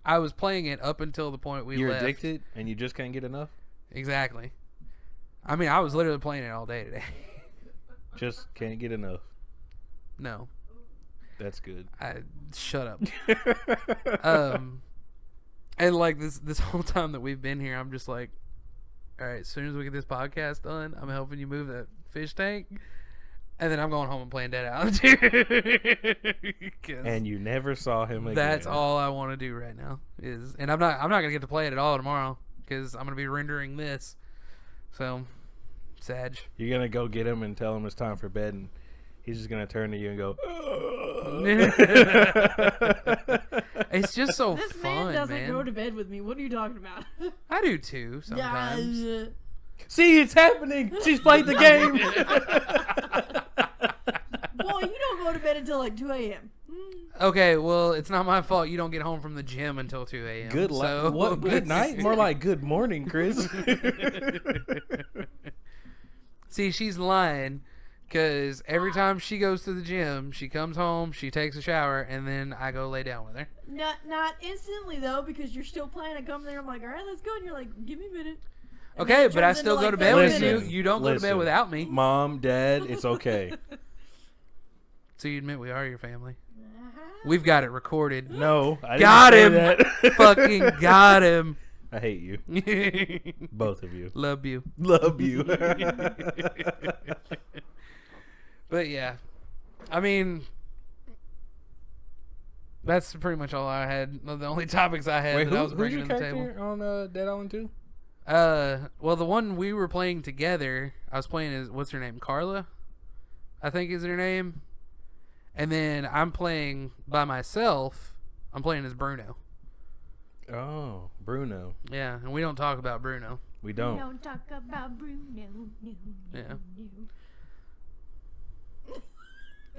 I was playing it up until the point we You're left. addicted and you just can't get enough? Exactly. I mean, I was literally playing it all day today. Just can't get enough. No. That's good. Shut up. And like this whole time that we've been here, I'm just like, all right, as soon as we get this podcast done, I'm helping you move that fish tank. And then I'm going home and playing Dead Island 2. And you never saw him again. That's all I want to do right now. And I'm not gonna get to play it at all tomorrow because I'm gonna be rendering this. So, Sag. You're going to go get him and tell him it's time for bed, and he's just going to turn to you and go, It's just so This fun, man doesn't man. go to bed with me. What are you talking about? I do too sometimes. Yeah. see, it's happening. She's played the game. Boy, you don't go to bed until like 2 a.m. Okay, well, it's not my fault you don't get home from the gym until 2 a.m. Good so what? Good night? More like good morning, Chris. See, she's lying because every time she goes to the gym, she comes home, she takes a shower, and then I go lay down with her. Not instantly though, because you're still planning to come there. I'm like, all right, let's go, and you're like, give me a minute. And Okay, then it but I turns still into, go to like, bed 30 with you. minutes. You don't go to bed Listen. without me. Mom, Dad, it's okay. So you admit we are your family. Uh-huh. We've got it recorded. No, I didn't Got say him. that. Fucking got him. I hate you, both of you. Love you. Love you. But yeah, I mean, that's pretty much all I had. The only topics I had Wait, that I was who's bringing your to the table. character on Dead Island 2? Well, the one we were playing together, I was playing as what's her name, Carla, I think is her name, and then I'm playing by myself. I'm playing as Bruno. Oh, Bruno. Yeah, and we don't talk about Bruno. We don't. Don't talk about Bruno. No, Yeah. no.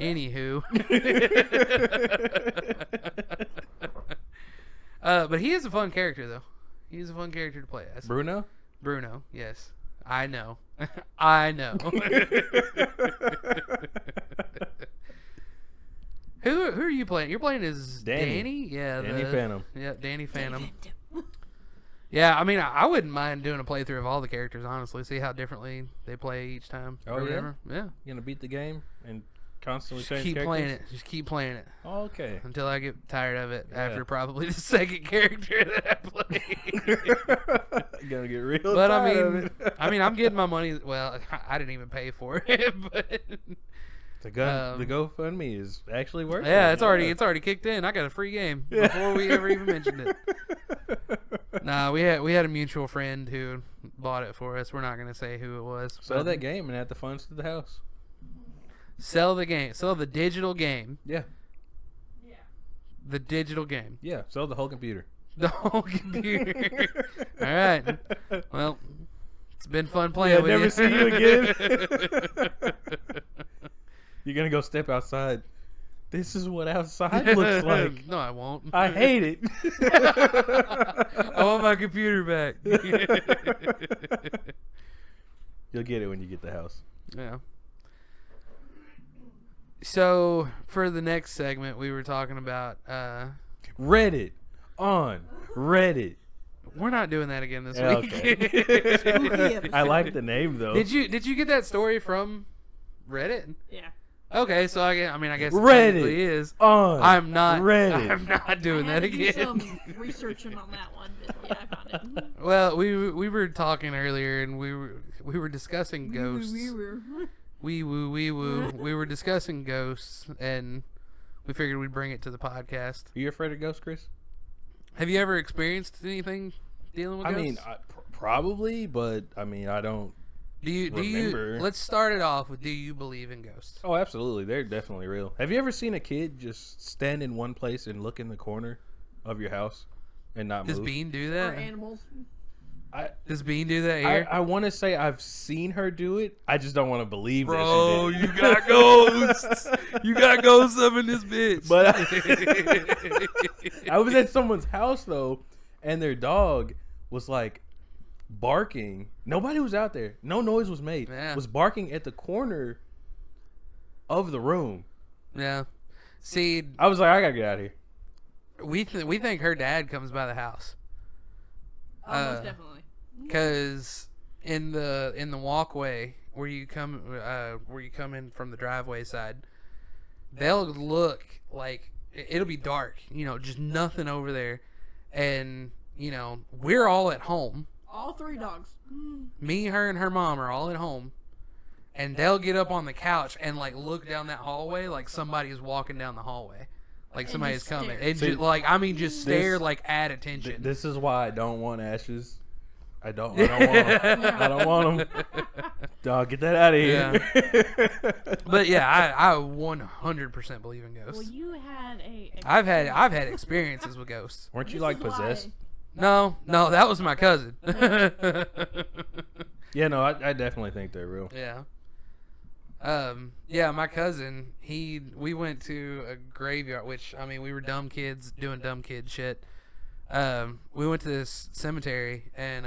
Anywho. But he is a fun character, though. He's a fun character to play as. Bruno? Bruno, yes. I know. I know. Who are you playing? You're playing as Danny. Yeah. Danny Phantom. Yeah, Danny Phantom. Yeah, I mean, I wouldn't mind doing a playthrough of all the characters, honestly. See how differently they play each time. Oh, or yeah? whatever. Yeah. You gonna beat the game and constantly Just change keep characters? playing it. Just keep playing it. Oh, okay. Until I get tired of it Yeah. after probably the second character that I play. You gonna get real But tired of it. I mean, I'm getting my money. Well, I didn't even pay for it, but the GoFundMe is actually working. yeah, it's already kicked in. I got a free game before we ever even mentioned it. Nah, we had a mutual friend who bought it for us. We're not gonna say who it was. Sell that game and add the funds to the house. Sell the game. Sell the digital game. Yeah, Yeah. The digital game. yeah. Sell the whole computer. The whole computer. All right. Well, it's been fun playing with never you. see you again. You're gonna go step outside. This is what outside looks like. No, I won't. I hate it. I want my computer back. You'll get it when you get the house. Yeah. So for the next segment, we were talking about. Reddit on Reddit. We're not doing that again this Yeah, week. okay. I like the name though. Did you get that story from Reddit? Yeah. Okay, so I guess it Reddit technically is. on I'm not. Reddit. I'm not doing I had that to do again. some researching on that one, but yeah, I found it. Well, we were talking earlier, and we were discussing ghosts. We were. Wee woo. We were discussing ghosts, and we figured we'd bring it to the podcast. Are you afraid of ghosts, Chris? Have you ever experienced anything dealing with I ghosts? mean, probably, but I mean, I don't. do you? remember. Let's start it off with: do you believe in ghosts? Oh, absolutely. They're definitely real. Have you ever seen a kid just stand in one place and look in the corner of your house and not Does move? Bean do Or that? animals. Does Bean do that here? I want to say I've seen her do it. I just don't want to believe Bro, that she did. you got ghosts. You got ghosts up in this bitch. But I was at someone's house though, and their dog was like barking. Nobody was out there. No noise was made. Yeah. Was barking at the corner of the room, Yeah. See, I was like, I gotta get out of here. we think her dad comes by the house. Most definitely. Because in the walkway where you come in from the driveway side, they'll look like it'll be dark, just nothing over there, and we're all at home. All 3 dogs. Me, her, and her mom are all at home, and they'll get up on the couch and like look down that hallway like somebody's walking down the hallway, like somebody's just coming. stare. And See, just stare like at attention. This is why I don't want Ashes. I don't want them. I don't want them. Dog, get that out of here. Yeah. But yeah, I 100% believe in ghosts. Well, you had I've had experiences with ghosts. Weren't you This like is why- possessed? No, that was my cousin. Yeah, no, I definitely think they're real. Yeah. Yeah, my cousin, we went to a graveyard, which, I mean, we were dumb kids doing dumb kid shit. We went to this cemetery, and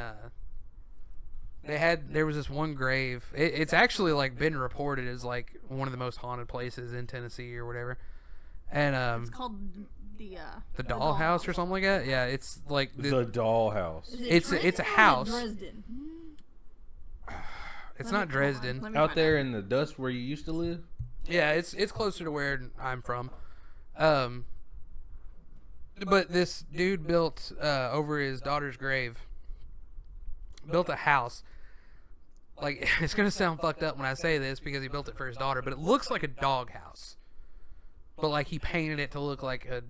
there was this one grave. It's actually like been reported as like one of the most haunted places in Tennessee or whatever. And It's called the dollhouse or something like that. Yeah, it's like The dollhouse. Is it it's a Dresden or house. Dresden? It's Let me- not Dresden. let me Out find there in the dust where you used to live? Yeah, it's closer to where I'm from. But this dude built over his daughter's grave, built a house. Like, it's gonna sound fucked up when I say this because he built it for his daughter, but it looks like a dog house. But like he painted it to look like a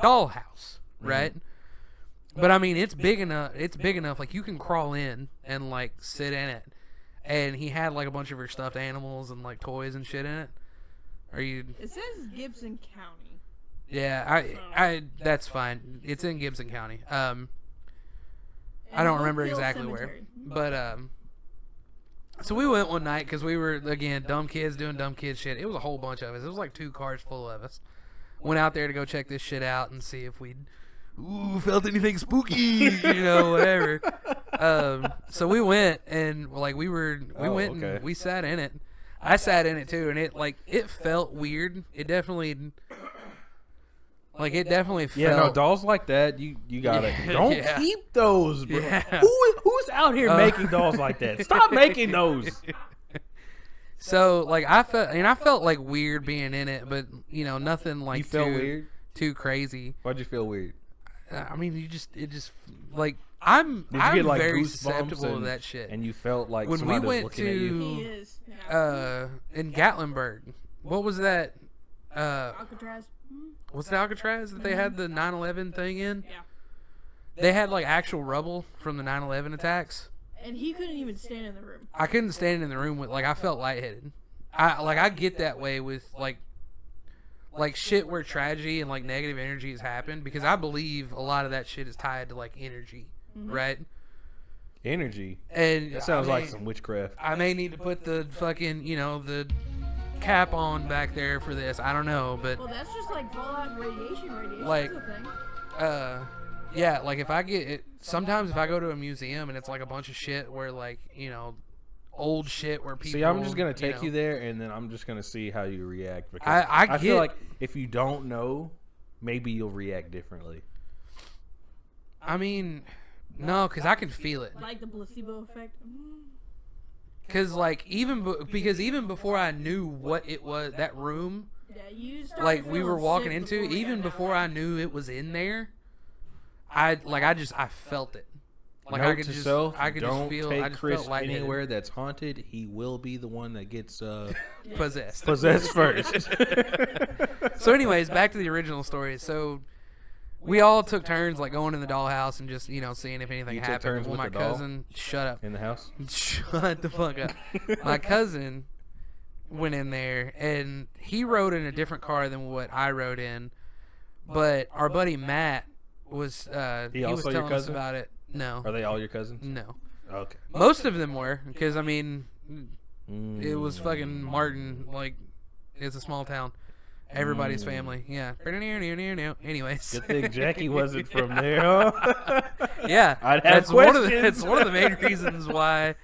doll house, right? But I mean, it's big enough. It's big enough. Like you can crawl in and like sit in it. And he had like a bunch of her stuffed animals and like toys and shit in it. Are you? It says Gibson County. Yeah, I that's fine. It's in Gibson County. I don't remember Oak Hill exactly Cemetery. where, but so we went one night because we were again dumb kids doing dumb kid shit. It was a whole bunch of us. It was like 2 cars full of us. Went out there to go check this shit out and see if we'd felt anything spooky, whatever. So we went and like we went okay. and we sat in it. I sat in it too, and it felt weird. It definitely felt. Yeah, no, dolls like that, you gotta don't Yeah. keep those, bro. Yeah. Who's out here making dolls like that? Stop making those. So like I felt like weird being in it, but nothing like You felt too weird? too crazy. Why'd you feel weird? I mean, it just like I'm Did you get like very goosebumps susceptible to that shit. And you felt like When we somebody was went looking at you? He is. Yeah. In Gatlinburg, what was that? Alcatraz. Was it Alcatraz that they had the 9/11 thing in? Yeah. They had like actual rubble from the 9/11 attacks. And he couldn't even stand in the room. I couldn't stand in the room with I felt lightheaded. I get that way with like shit where tragedy and like negative energy has happened because I believe a lot of that shit is tied to like energy, right? Energy. And That sounds I like may- some witchcraft. I may need to put the fucking the cap on back there for this. I don't know, but Well, that's just like fallout and radiation. Radiation Like- is a thing. yeah, like if I get it, sometimes if I go to a museum and it's like a bunch of shit where like old shit where people. See, I'm just gonna take know- you there, and then I'm just gonna see how you react. Because I feel get- like if you don't know, maybe you'll react differently. I mean, no, because I can feel it. Like the placebo effect. Because like even before I knew what it was, that room, Yeah, you start like we were feeling walking sick into, before we even got before I knew it was in there, I felt it. Like Note I could to just self, I could don't just feel take I just Chris felt lightheaded. anywhere that's haunted. He will be the one that gets Possessed. possessed first. So anyways, back to the original story. So we all took turns like going in the dollhouse and just seeing if anything You took happened. turns Well, with my the doll? cousin, shut up. In the house. Shut the fuck up. My cousin went in there and he rode in a different car than what I rode in. But our buddy Matt was he was also your telling us cousin? about it. No. Are they all your cousins? No. Okay. Most of them were because I mean it was fucking Martin, like it's a small town. Everybody's family. Yeah. Anyways. Good thing Jackie wasn't from there, huh? Yeah, I'd have that's one of the questions. that's one of the main reasons why.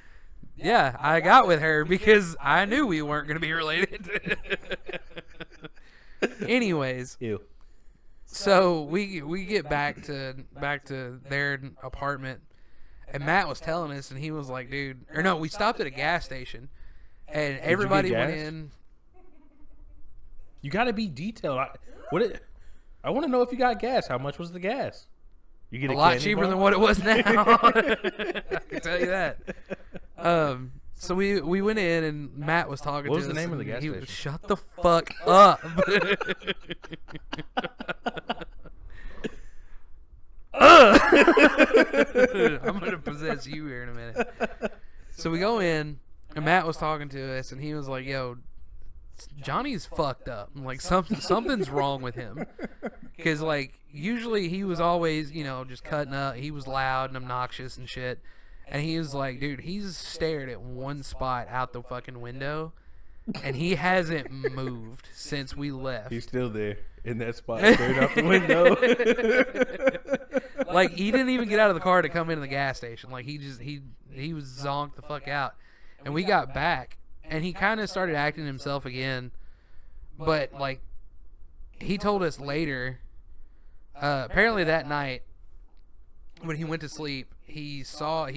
Yeah, I got with her because I knew we weren't going to be related. Anyways, Ew. so we get back to their apartment, and Matt was telling us, and he was like, dude, or no, we stopped at a gas station, and everybody went gassed? in. You got to be detailed. I want to know if you got gas. How much was the gas? You get A lot cheaper than what it was now. I can tell you that. So we went in, and Matt was talking What to us. was the name of the and gas he station? was, shut the fuck up. I'm going to possess you here in a minute. So we go in, and Matt was talking to us, and he was like, yo, Johnny's fucked up. I'm like, something's wrong with him. Because, like, usually he was always, just cutting up. He was loud and obnoxious and shit. And he was like, dude, he's stared at one spot out the fucking window, and he hasn't moved since we left. He's still there in that spot, staring out the window. Like, he didn't even get out of the car to come into the gas station. Like, he was zonked the fuck out. And we got back, and he kind of started acting himself again. But, like, he told us later, apparently that night, when he went to sleep, he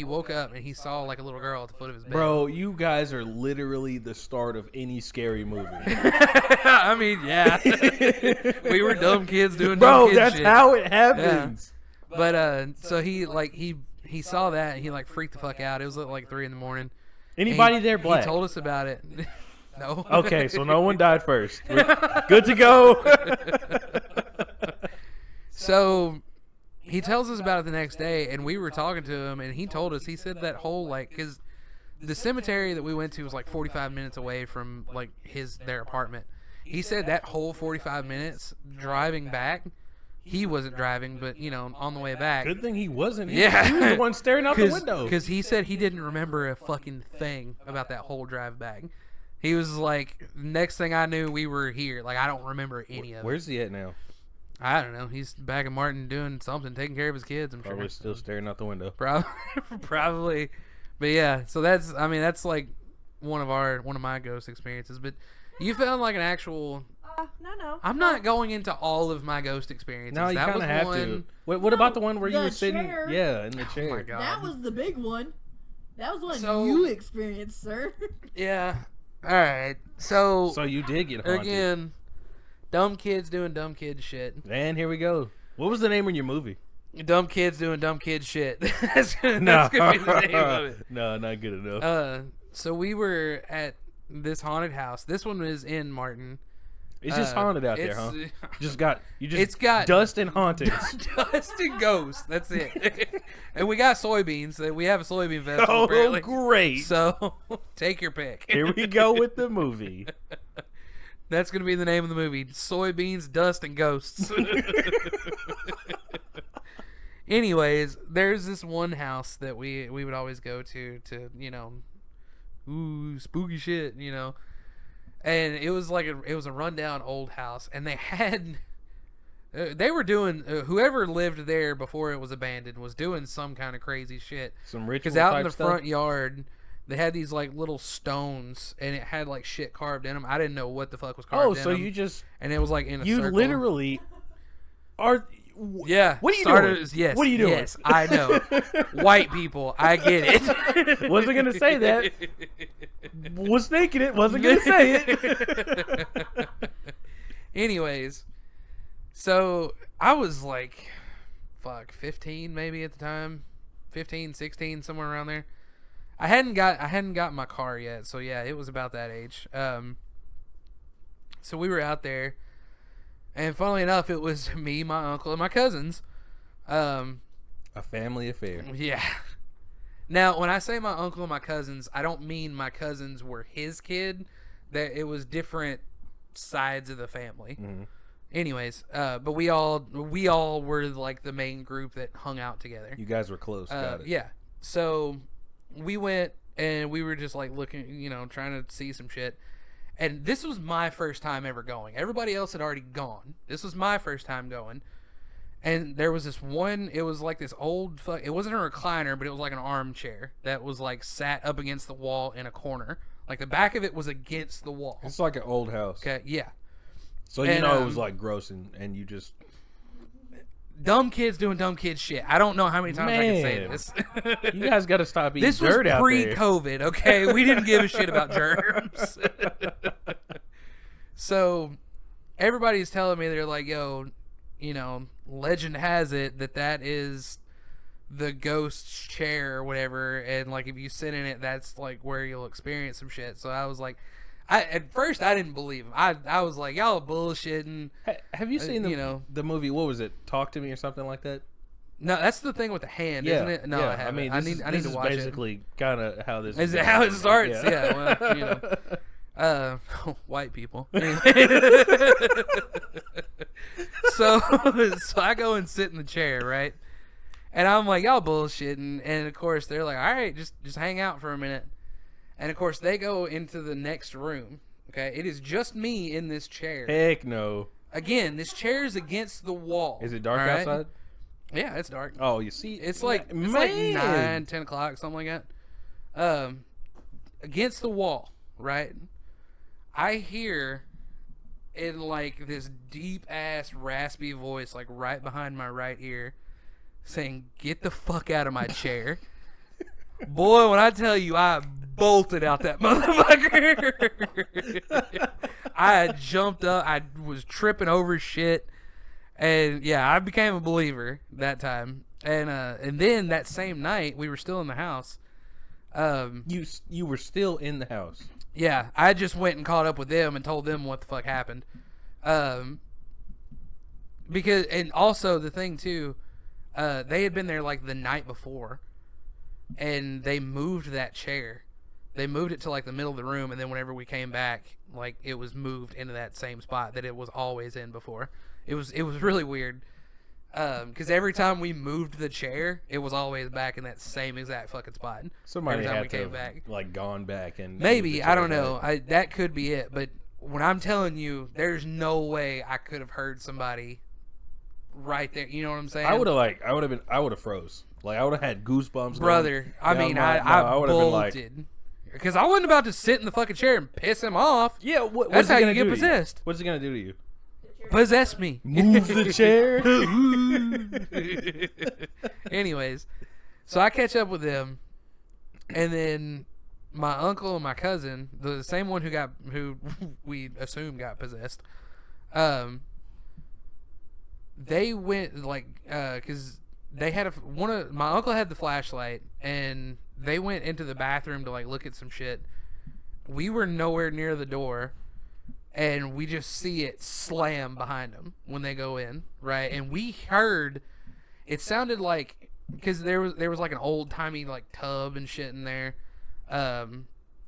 woke up and he saw like a little girl at the foot of his bed. Bro, you guys are literally the start of any scary movie. I mean, yeah. We were dumb kids doing dumb kid that's shit. how it happens. Yeah. But so he saw that and he like freaked the fuck out. It was like 3 a.m. Anybody there black? He told us about it. No. Okay, so no one died first. We're good to go. So he tells us about it the next day, and we were talking to him, and he told us, he said that whole, like, because the cemetery that we went to was like 45 minutes away from like their apartment. He said that whole 45 minutes driving back, he wasn't driving, but on the way back. Good thing he wasn't. Yeah. He was the one staring out the window. Because he said he didn't remember a fucking thing about that whole drive back. He was like, next thing I knew, we were here. Like, I don't remember any of it. Where's he at now? I don't know. He's back in Martin doing something, taking care of his kids, I'm Probably sure. still staring out the window. Probably. But yeah, so that's like one of my ghost experiences. But you found like an actual. No. I'm not going into all of my ghost experiences. No, you that kind was of have one. to. What about the one where you the were sitting? chair. Yeah, in the Oh chair. my god. That was the big one. That was one So- you experienced, sir. Yeah. All right. So you did get haunted. again, dumb kids doing dumb kid shit. And here we go. What was the name of your movie? Dumb kids doing dumb kid shit. that's gonna be the name of it. No, not good enough. So we were at this haunted house. This one was in Martin. It's just haunted out there, huh? It's got dust and hauntings. dust and ghosts. That's it. And we got soybeans. We have a soybean festival. Oh, apparently. great! So take your pick. Here we go with the movie. That's gonna be the name of the movie: Soybeans, Dust, and Ghosts. Anyways, there's this one house that we would always go to spooky shit, and it was like it was a rundown old house, and they were doing whoever lived there before it was abandoned was doing some kind of crazy shit. Some ritual Because out in type the stuff? front yard, they had these like little stones, and it had like shit carved in them. I didn't know what the fuck was carved in them. Oh, so you just and it was like in a you circle. literally are. Yeah. What are you started, doing? Yes. What are you doing? Yes, I know. White people, I get it. Wasn't gonna say that. Was thinking it. Wasn't gonna say it. Anyways, so I was like, 15 maybe at the time, 15, 16, somewhere around there. I hadn't got my car yet, so yeah, it was about that age. So we were out there. And funnily enough, it was me, my uncle, and my cousins. A family affair. Yeah. Now, when I say my uncle and my cousins, I don't mean my cousins were his kid. That it was different sides of the family. Mm-hmm. Anyways, but we all were like the main group that hung out together. You guys were close. Got it. Yeah. So we went and we were just like looking, trying to see some shit. And this was my first time ever going. Everybody else had already gone. This was my first time going. And there was this one, it was like this old, it wasn't a recliner, but it was like an armchair that was like sat up against the wall in a corner. Like the back of it was against the wall. It's like an old house. Okay, yeah. So you know it was like gross, and you just dumb kids doing dumb kid shit. I don't know how many times I can say this. You guys got to stop eating this was dirt out there. pre-COVID, okay? We didn't give a shit about germs. So everybody's telling me, they're like, yo, you know, legend has it that is the ghost's chair or whatever, and like if you sit in it, that's like where you'll experience some shit. So I was like, at first I didn't believe him. I was like, y'all bullshitting. Have you seen the movie? What was it? Talk to Me or something like that? No, that's the thing with the hand, isn't it? No, yeah. I haven't. I mean, I need to watch basically kind of how this is it how it starts? Yeah. Well, you know, white people. So I go and sit in the chair, right? And I'm like, y'all bullshitting. And of course they're like, all right, just hang out for a minute. And of course they go into the next room. Okay, it is just me in this chair. Heck no. Again, this chair is against the wall. Is it dark outside? Yeah, it's dark. Oh, you see, it's like 9, 10 o'clock, something like that. Against the wall, right? I hear in like this deep ass raspy voice, like right behind my right ear, saying, "Get the fuck out of my chair." Boy, when I tell you, I bolted out that motherfucker. I jumped up. I was tripping over shit. And yeah, I became a believer that time. And then that same night, we were still in the house. You were still in the house. Yeah, I just went and caught up with them and told them what the fuck happened. Because, and also the thing too, they had been there like the night before, and they moved that chair. They moved it to like the middle of the room, and then whenever we came back, like it was moved into that same spot that it was always in before. It was really weird. Because every time we moved the chair, it was always back in that same exact fucking spot. Somebody every time had we to came back, like gone back and maybe, I don't know. That could be it. But when I'm telling you, there's no way I could have heard somebody right there. You know what I'm saying? I would have froze. Like I would have had goosebumps. Brother, I bolted. Because I wasn't about to sit in the fucking chair and piss him off. Yeah, that's how you get possessed. What's it gonna do to you? Possess me. Move the chair. Anyways, so I catch up with them, and then my uncle and my cousin, the same one who we assume got possessed, they went like because they had my uncle had the flashlight, and they went into the bathroom to like look at some shit. We were nowhere near the door. And we just see it slam behind them when they go in, right? And we heard, it sounded like, because there was like an old timey like tub and shit in there.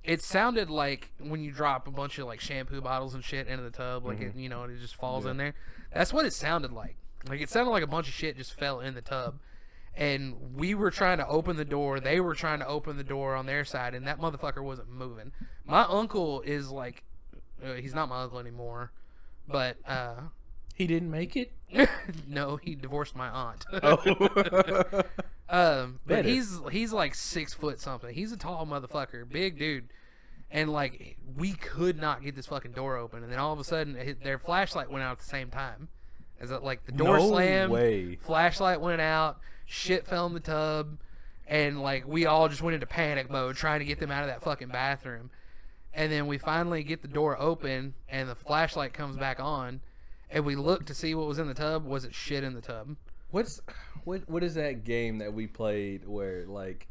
It sounded like when you drop a bunch of like shampoo bottles and shit into the tub, like it, and it just falls in there. That's what it sounded like. Like it sounded like a bunch of shit just fell in the tub. And we were trying to open the door. They were trying to open the door on their side, and that motherfucker wasn't moving. My uncle is like. He's not my uncle anymore, but he didn't make it. No, he divorced my aunt. Oh. But he's like 6 foot something. He's a tall motherfucker, big dude, and like we could not get this fucking door open. And then all of a sudden, their flashlight went out at the same time. As like the door slammed, flashlight went out, shit fell in the tub, and like we all just went into panic mode trying to get them out of that fucking bathroom. And then we finally get the door open, and the flashlight comes back on, and we look to see what was in the tub. Was it shit in the tub? What is that game that we played where like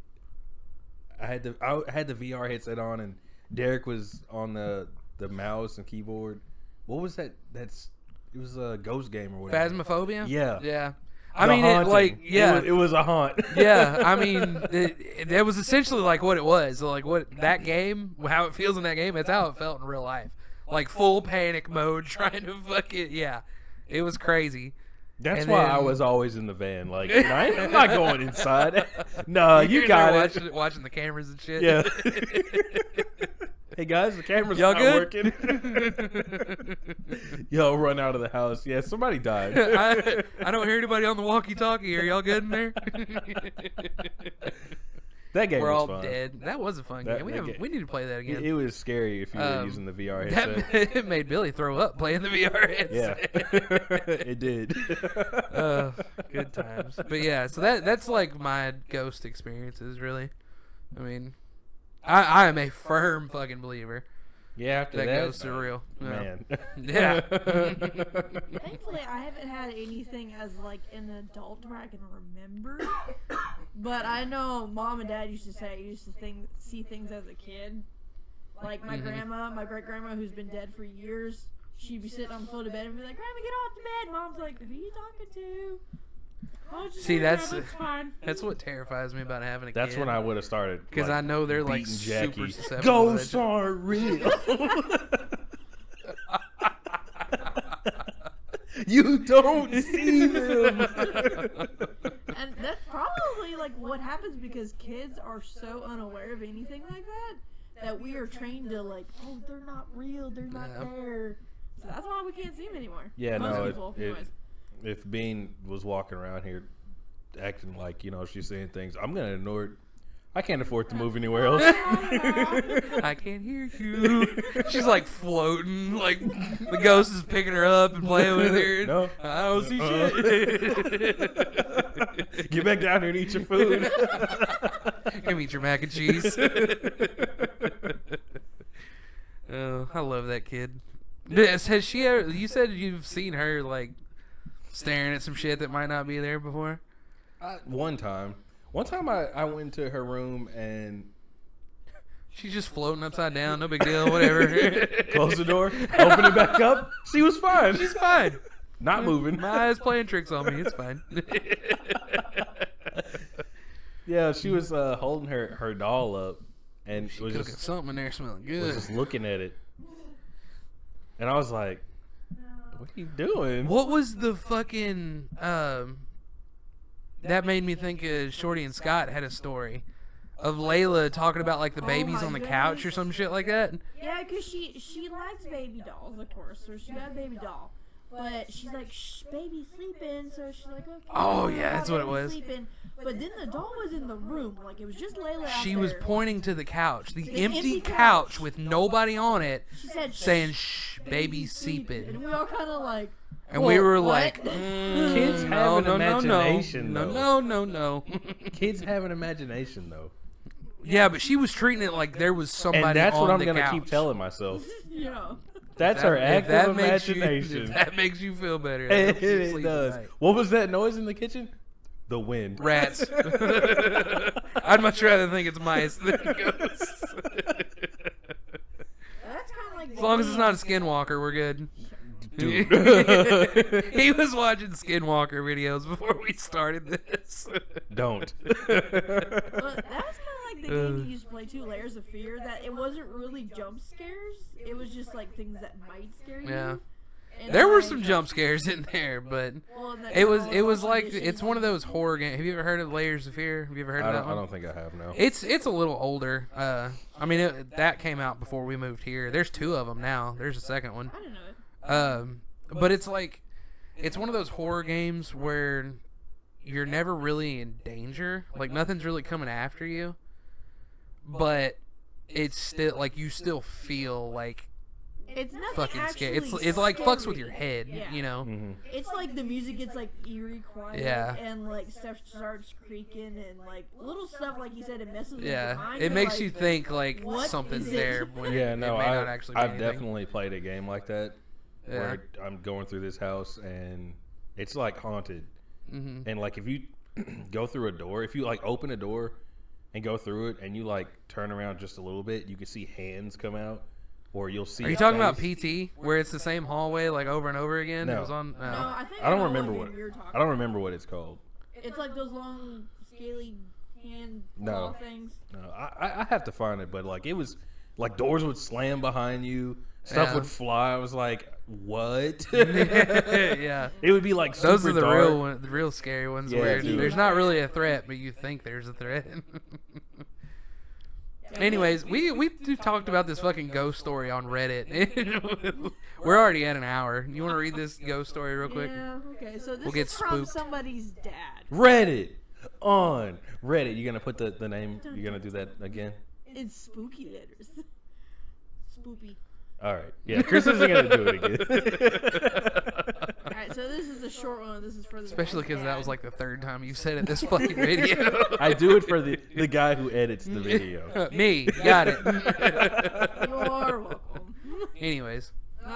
I had the VR headset on, and Derek was on the mouse and keyboard. What was that? It was a ghost game or whatever. Phasmophobia? Yeah. I mean, it was a haunt. Yeah, I mean, it was essentially like what it was. Like what that game, how it feels in that game, that's how it felt in real life. Like full panic mode, trying to it was crazy. That's why I was always in the van. Like, I'm not going inside. No, you got it. Watching the cameras and shit. Yeah. Hey guys, the camera's Y'all not working. Yo, run out of the house. Yeah, somebody died. I don't hear anybody on the walkie-talkie. Are y'all good in there? That game we're was all fun. dead. That was a fun That- game. We that game- need to play that again. It was scary if you were using the VR headset. It made Billy throw up playing the VR Yeah, headset. it did. Good times. But yeah, so that's like my ghost experiences, really. I mean, I am a firm fucking believer Yeah, after that that, ghosts are real. Yeah. man. Yeah. Thankfully, I haven't had anything as like an adult where I can remember. But I know Mom and Dad used to say I used to see things as a kid. Like my grandma, my great grandma, who's been dead for years. She'd be sitting on the foot of bed and be like, "Grandma, get off the bed." Mom's like, "Who are you talking to?" Oh, just See, lay down, that's it's fine. that's what terrifies me about having a That's kid. when I would have started. Because I know they're like beating super Jackie. susceptible. Ghosts to that. are real. You don't see them. And that's probably like what happens because kids are so unaware of anything like that we are trained to like, oh, they're not real, they're not Yeah. there. So that's why we can't see them anymore. Yeah, Most no. people, anyways. If Bean was walking around here acting like she's saying things, I'm gonna ignore it. I can't afford to move anywhere else. I can't hear you. She's like floating, like the ghost is picking her up and playing with her. No. I don't see shit. Get back down here and eat your food. Give me your mac and cheese. Oh, I love that kid. Has she ever? You said you've seen her like staring at some shit that might not be there before. One time I went to her room and She's just floating upside down. No big deal. Whatever. closed the door, opened it back up. She was fine. She's fine. Not moving. My eyes playing tricks on me. It's fine. Yeah, she was holding her doll up and was Cooking just something in there smelling was good. just looking at it. And I was like, "What are you doing?" What was the fucking that made me think Shorty and Scott had a story of Layla talking about like the babies my on the couch or goodness. some shit like that. Yeah, because she likes baby dolls, of course. So she got a baby doll. But she's like, shh, baby's sleeping. So she's like, okay. Oh, yeah, that's what it baby's was. Sleeping. But then the doll was in the room. Like, it was just Layla out She there. was pointing to the couch, the The empty empty couch couch. with nobody on it, She said, saying "Shh, baby's And sleeping," we all kind of like, and we were what? like, Kids have no, an no, imagination, no, though. no. Kids have an imagination though. Yeah, but she was treating it like there was somebody And that's on what I'm the gonna couch. keep telling myself. yeah. That's her If active makes you- imagination. if that makes you feel better, that helps you It sleep does. at night. What was that noise in the kitchen? The wind. Rats. I'd much rather think it's mice than ghosts. That's kind of like. As long as it's not a skinwalker, we're good. Dude. He was watching skinwalker videos before we started this. Don't. But that was kind of like the game you used to play too, Layers of Fear. That it wasn't really jump scares. It was just like things that might scare you. Yeah. And There were like, some jump scares in there, but well, and that it was girl like audition. it's one of those horror games. Have you ever heard of Layers of Fear? Have you ever heard of that I one? don't think I have no. It's a little older. I mean that came out before we moved here. There's 2 of them now. There's a second one. I didn't know it. But it's like it's one of those horror games where you're never really in danger. Like nothing's really coming after you. But it's still like you still feel like It's nothing fucking actually scary. It's like fucks with scary. your head, Yeah. you know. Mm-hmm. It's like the music gets like eerie quiet, Yeah. and like stuff starts creaking, and like little stuff like you said, it messes with your Yeah, mind. it You're makes like, you think like what something's is it? there when Yeah, it no, may not actually be I've anything. definitely played a game like that Yeah. where I'm going through this house and it's like haunted. Mm-hmm. And like if you go through a door, if you like open a door and go through it and you like turn around just a little bit, you can see hands come out, or you'll see. Are you a talking about face. PT, where it's the same hallway like over and over again? No. It was on. No, I think I don't know remember what what. you're talking I don't remember what it's called. It's like those long, scaly hand No. claw things. No, I have to find it, but like it was like doors would slam behind you, stuff Yeah. would fly. I was like, what? Yeah. It would be like super Those are the dark. real one, the real scary ones. Yeah, where dude. there's not really a threat, but you think there's a threat. Anyways, we talked about this fucking ghost story on Reddit. We're already at an hour. You want to read this ghost story real quick? Yeah. Okay. So this We'll get is from spooked. somebody's dad. Reddit. on Reddit. You gonna put the name? You gonna do that again? It's spooky letters. Spoopy. All right. Yeah, Chris isn't gonna do it again. All right, so this is a short one. This is for the Especially because that was dad. like the third time you've said it this fucking video. I do it for the guy who edits the video. Me. Got it. You're welcome. Anyways.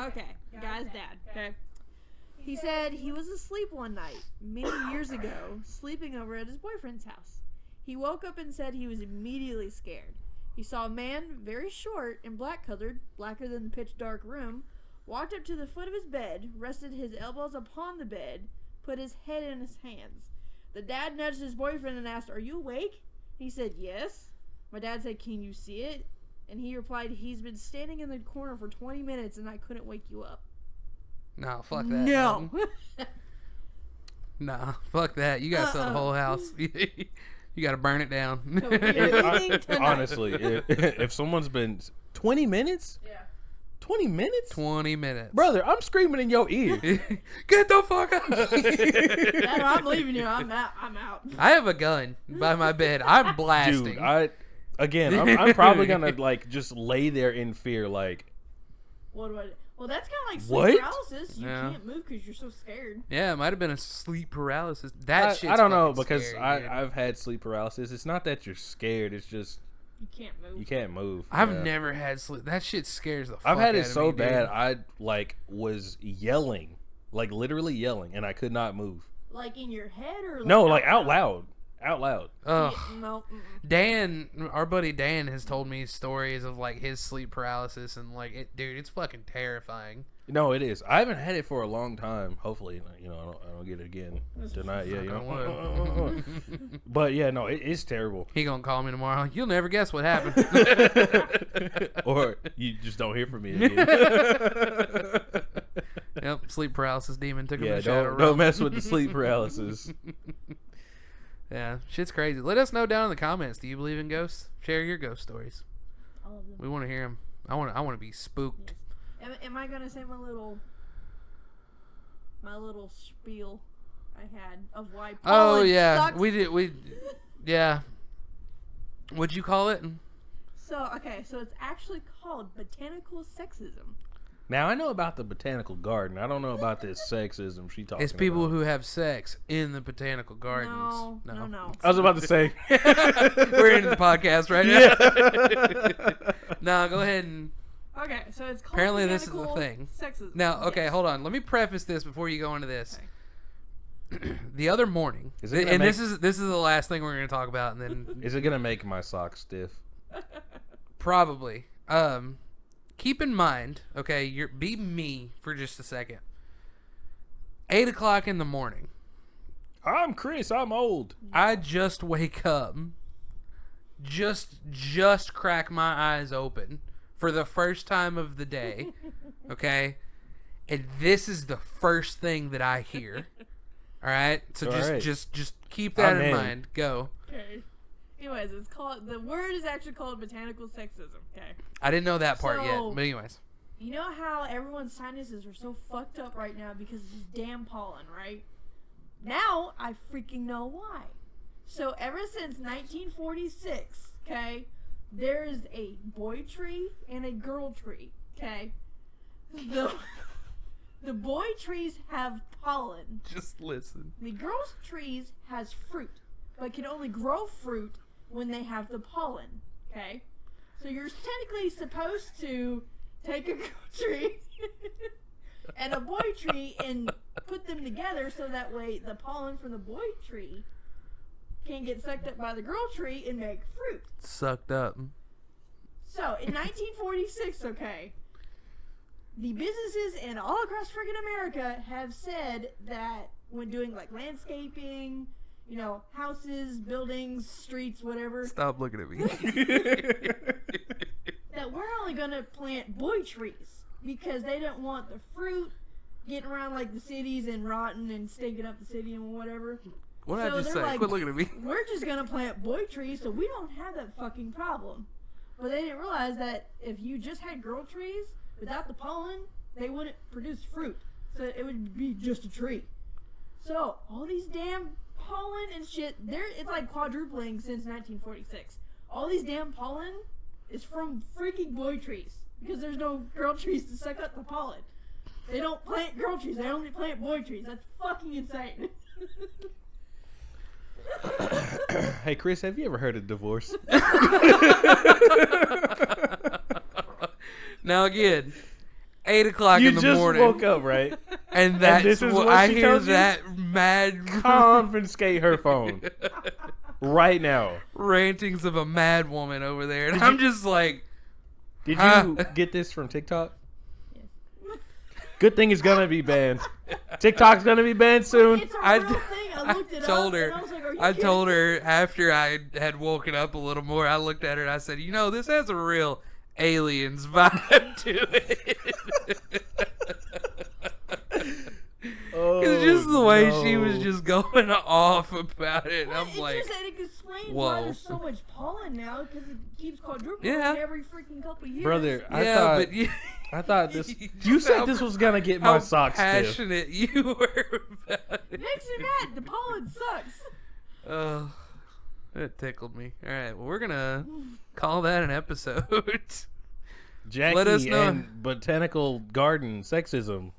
Okay, guy's dad. Okay. He said he was asleep one night, many years ago, sleeping over at his boyfriend's house. He woke up and said he was immediately scared. He saw a man, very short and black-colored, blacker than the pitch-dark room, walked up to the foot of his bed, rested his elbows upon the bed, put his head in his hands. The dad nudged his boyfriend and asked, "Are you awake?" He said, "Yes." My dad said, "Can you see it?" And he replied, "He's been standing in the corner for 20 minutes and I couldn't wake you up." No, fuck that. No. Nah, fuck that. You gotta sell the whole house. You gotta burn it down. So we are leaving tonight. Honestly, if someone's been 20 minutes, Yeah. 20 minutes, 20 minutes. brother, I'm screaming in your ear. Get the fuck out. Dad, I'm leaving you. I'm out. I have a gun by my bed. I'm blasting. Dude, I'm probably gonna like just lay there in fear, like. What do I do? Well, that's kind of like What? sleep paralysis. You Yeah. can't move because you're so scared. Yeah, it might have been a sleep paralysis. That shit's I don't know fucking because scary, dude. I've had sleep paralysis. It's not that you're scared. It's just You can't move. you can't move. I've Yeah. never had sleep. That shit scares the fuck I've had out it of so me, dude. bad. I like was yelling, like literally yelling, and I could not move. Like in your head or No, like out loud. Ugh. Yeah, no. Dan, our buddy Dan, has told me stories of like his sleep paralysis and like it, dude, it's fucking terrifying. No, it is. I haven't had it for a long time. Hopefully, I don't get it again tonight. Yeah, But yeah, no, it is terrible. He gonna call me tomorrow. You'll never guess what happened. Or you just don't hear from me again. Yep, sleep paralysis demon took him to Yeah, the shadow don't realm. mess with the sleep paralysis. Yeah, shit's crazy. Let us know down in the comments. Do you believe in ghosts? Share your ghost stories. All of them. We want to hear them. I want to be spooked. Am I gonna say my little spiel I had of why pollen Oh yeah, sucks? yeah. What'd you call it? So it's actually called botanical sexism. Now I know about the botanical garden. I don't know about this sexism she talking It's people about. who have sex in the botanical gardens. No. I was about to say. We're into the podcast right now. No, go ahead and. Okay, so it's called Apparently this is the botanical thing. Sexism. Now, okay, Yes. hold on. Let me preface this before you go into this. The other morning, Is it gonna and make- this is the last thing we're going to talk about, and then Is it gonna make my socks stiff? probably. Keep in mind, okay, be me for just a second. 8 o'clock in the morning. I'm Chris. I'm old. I just wake up, just crack my eyes open for the first time of the day, okay? And this is the first thing that I hear. All right? So All right. just keep that I'm in in. mind. Go. Okay. Anyways, the word is actually called botanical sexism. Okay. I didn't know that part yet, So- but anyways. You know how everyone's sinuses are so fucked up right now because of this damn pollen, right? Now I freaking know why. So ever since 1946, okay, there's a boy tree and a girl tree, okay? The boy trees have pollen. Just listen. The girl's trees has fruit, but can only grow fruit when they have the pollen, okay? So you're technically supposed to take a girl tree and a boy tree and put them together so that way the pollen from the boy tree can get sucked up by the girl tree and make fruit. Sucked up. So in 1946, okay, the businesses in all across freaking America have said that when doing like landscaping, you know, houses, buildings, streets, whatever, Stop looking at me. that we're only gonna plant boy trees because they don't want the fruit getting around like the cities and rotting and stinking up the city and whatever. What did I So just say? they're like, Quit looking at me. We're just gonna plant boy trees so we don't have that fucking problem. But they didn't realize that if you just had girl trees without the pollen, they wouldn't produce fruit. So it would be just a tree. So all these damn pollen and shit. It's like quadrupling since 1946. All these damn pollen is from freaking boy trees because there's no girl trees to suck up the pollen. They don't plant girl trees. They only plant boy trees. That's fucking insane. Hey, Chris, have you ever heard of divorce? Now again, 8 o'clock in the morning. You just woke up, right? And that's this is what what I she hear tells you? that mad Confiscate her phone right now. rantings of a mad woman over there. And I'm just like, Did Huh? you get this from TikTok? Yes. Good thing it's gonna be banned. TikTok's gonna be banned soon. It's a I real d- thing. I looked it told up her, and I was like, are you I kidding told me? her after I had woken up a little more, I looked at her and I said, this has a real aliens vibe to it. It's just the way she was just going off about it. Well, I'm it's like, just that it explains whoa. why there's so much pollen now because it keeps quadrupling Yeah. every freaking couple years. Brother, yeah, I thought this. You You just how- said this was gonna get my how socks stiff. passionate you were about it. Makes me mad. The pollen sucks. Oh, it tickled me. All right, well, we're gonna call that an episode. Jackie Let us know. and botanical garden sexism.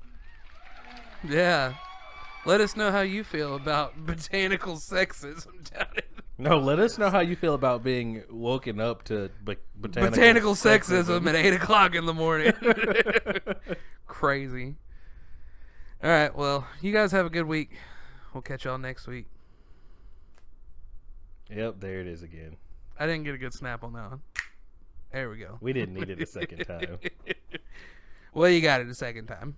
Yeah. Let us know how you feel about botanical sexism down in No, let us know how you feel about being woken up to botanical sexism at 8 o'clock in the morning. Crazy. All right, well, you guys have a good week. We'll catch y'all next week. Yep, there it is again. I didn't get a good snap on that one. There we go. We didn't need it a second time. Well, you got it a second time.